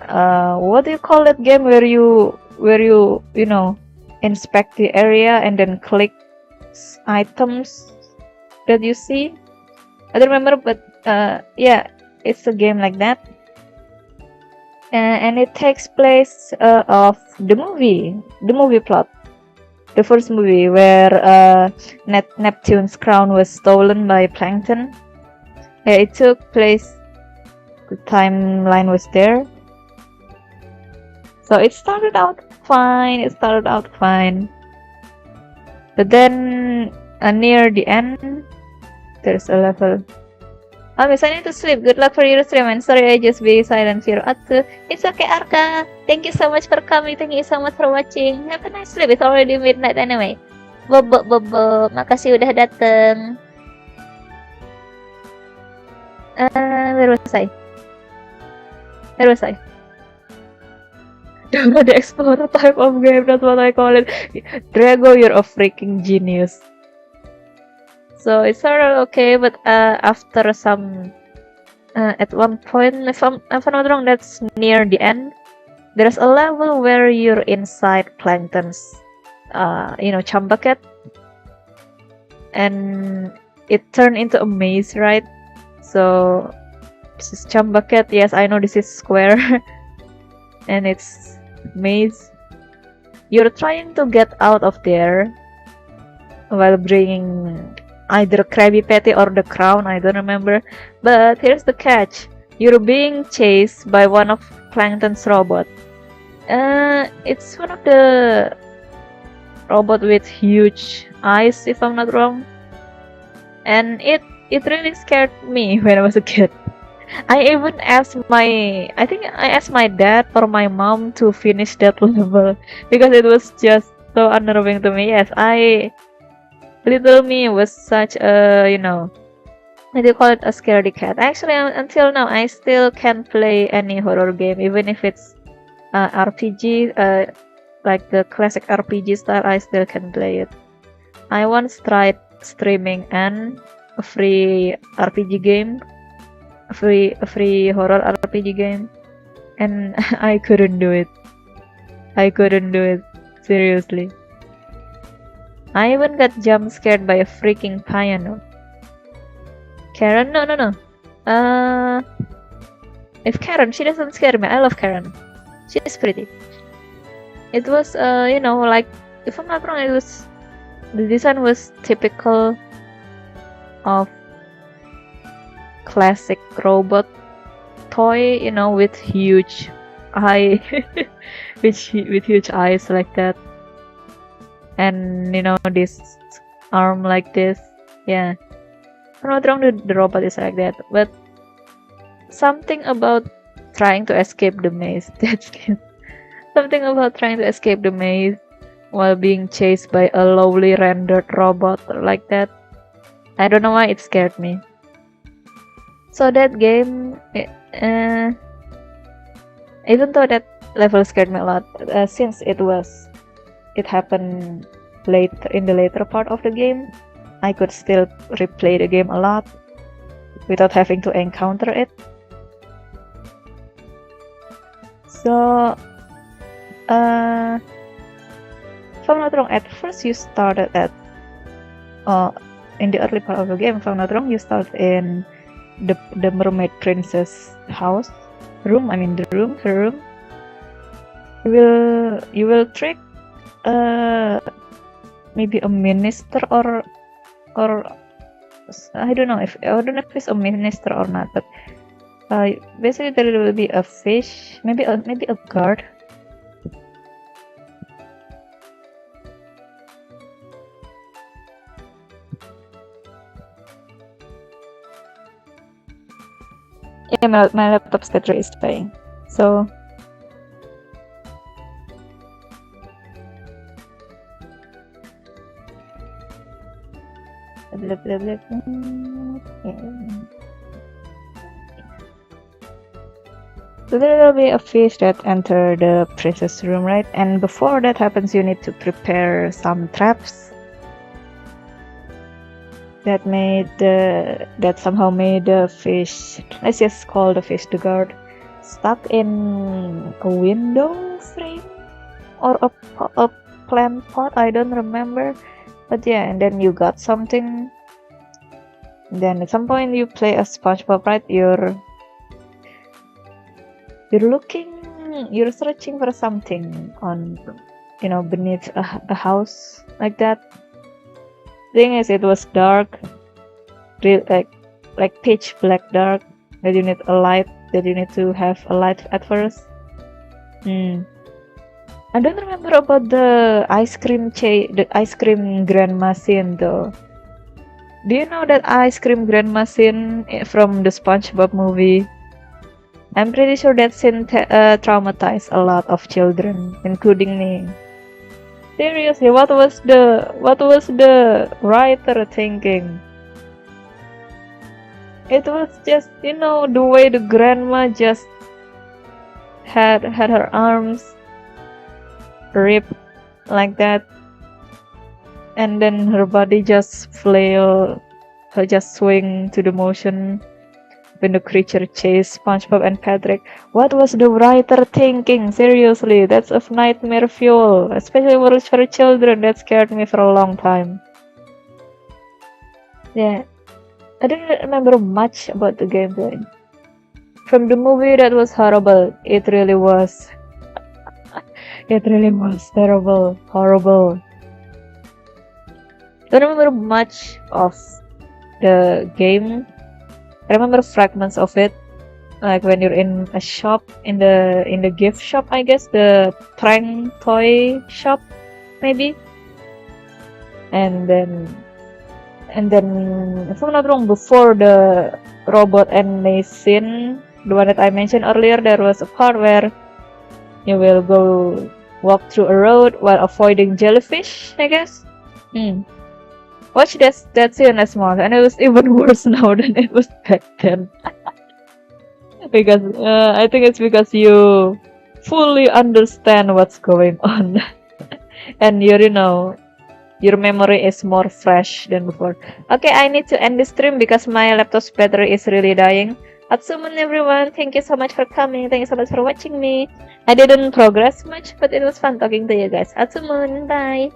what do you call that game where you you know, inspect the area and then click items that you see. I don't remember, but yeah, it's a game like that. And it takes place of the movie plot. The first movie where Neptune's crown was stolen by Plankton. Yeah, it took place, the timeline was there. So it started out fine, but then near the end, there's a level. Oh, miss, I need to sleep. Good luck for your stream, and sorry I just be silent here. It's okay, Arka. Thank you so much for coming. Thank you so much for watching. Have a nice sleep. It's already midnight anyway. Bobo, makasih udah dateng. Where was I? The Explorer type of game, that's what I call it. Drago, you're a freaking genius. So it started okay, but after some... at one point, if I'm not wrong, that's near the end, there's a level where you're inside Plankton's, you know, chum bucket. And it turned into a maze, right? So, this is chum bucket. Yes, I know this is square. And it's maze. You're trying to get out of there while bringing either Krabby Patty or the crown, I don't remember. But here's the catch. You're being chased by one of Plankton's robots. It's one of the robot with huge eyes, if I'm not wrong. And it really scared me when I was a kid. I even asked I think I asked my dad or my mom to finish that level because it was just so unnerving to me. Yes, little me was such a, what do you call it, a scaredy cat. Actually, until now, I still can't play any horror game, even if it's RPG, like the classic RPG style. I still can play it. I once tried streaming a free RPG game, a free horror RPG game, and I couldn't do it. I couldn't do it, seriously. I even got jump scared by a freaking piano. Karen? No. If Karen, she doesn't scare me. I love Karen. She's pretty. It was, like, if I'm not wrong, the design was typical of classic robot toy, with huge eye, with huge eyes like that, and this arm like this. Yeah, if I'm not wrong, the robot is like that. But something about trying to escape the maze. That's cute. Something about trying to escape the maze while being chased by a lowly rendered robot like that. I don't know why it scared me. So that game, even though that level scared me a lot, since it happened in the later part of the game, I could still replay the game a lot without having to encounter it. So, if I'm not wrong, at first you started in the early part of the game, if I'm not wrong, you start in the mermaid princess house room. I mean, her room. You will trick maybe a minister or I don't know if it's a minister or not, but basically there will be a fish, maybe a guard. Yeah, my laptop's battery is dying, so blah, blah, blah, blah. So there will be a fish that enter the princess room, right? And before that happens, you need to prepare some traps that somehow made the fish, let's just call the fish the guard, stuck in a window frame or a plant pot. I don't remember, but yeah. And then you got something. Then at some point you play as SpongeBob, right? You're searching for something on, beneath a house like that. Thing is, it was dark, like pitch black dark. That you need a light. That you need to have a light at first. I don't remember about the ice cream grandma scene though. Do you know that ice cream grandma scene from the SpongeBob movie? I'm pretty sure that scene traumatized a lot of children, including me. Seriously, what was the writer thinking? It was just, the way the grandma just had her arms ripped like that, and then her body just flail, her just swing to the motion when the creature chased SpongeBob and Patrick. What was the writer thinking? Seriously, that's of nightmare fuel, especially for children. That scared me for a long time. Yeah, I didn't remember much about the gameplay. From the movie, that was horrible. It really was. It really was terrible, horrible. Don't remember much of the game. I remember fragments of it, like when you're in a shop, in the gift shop, I guess, the prank toy shop, maybe. and then if I'm not wrong, before the robot anime scene, the one that I mentioned earlier, there was a part where you will go walk through a road while avoiding jellyfish, I guess. Watch that scene as well, and it was even worse now than it was back then. Because I think it's because you fully understand what's going on, and your memory is more fresh than before. Okay, I need to end this stream because my laptop's battery is really dying. Atsumun everyone, thank you so much for coming. Thank you so much for watching me. I didn't progress much, but it was fun talking to you guys. Atsumun, bye.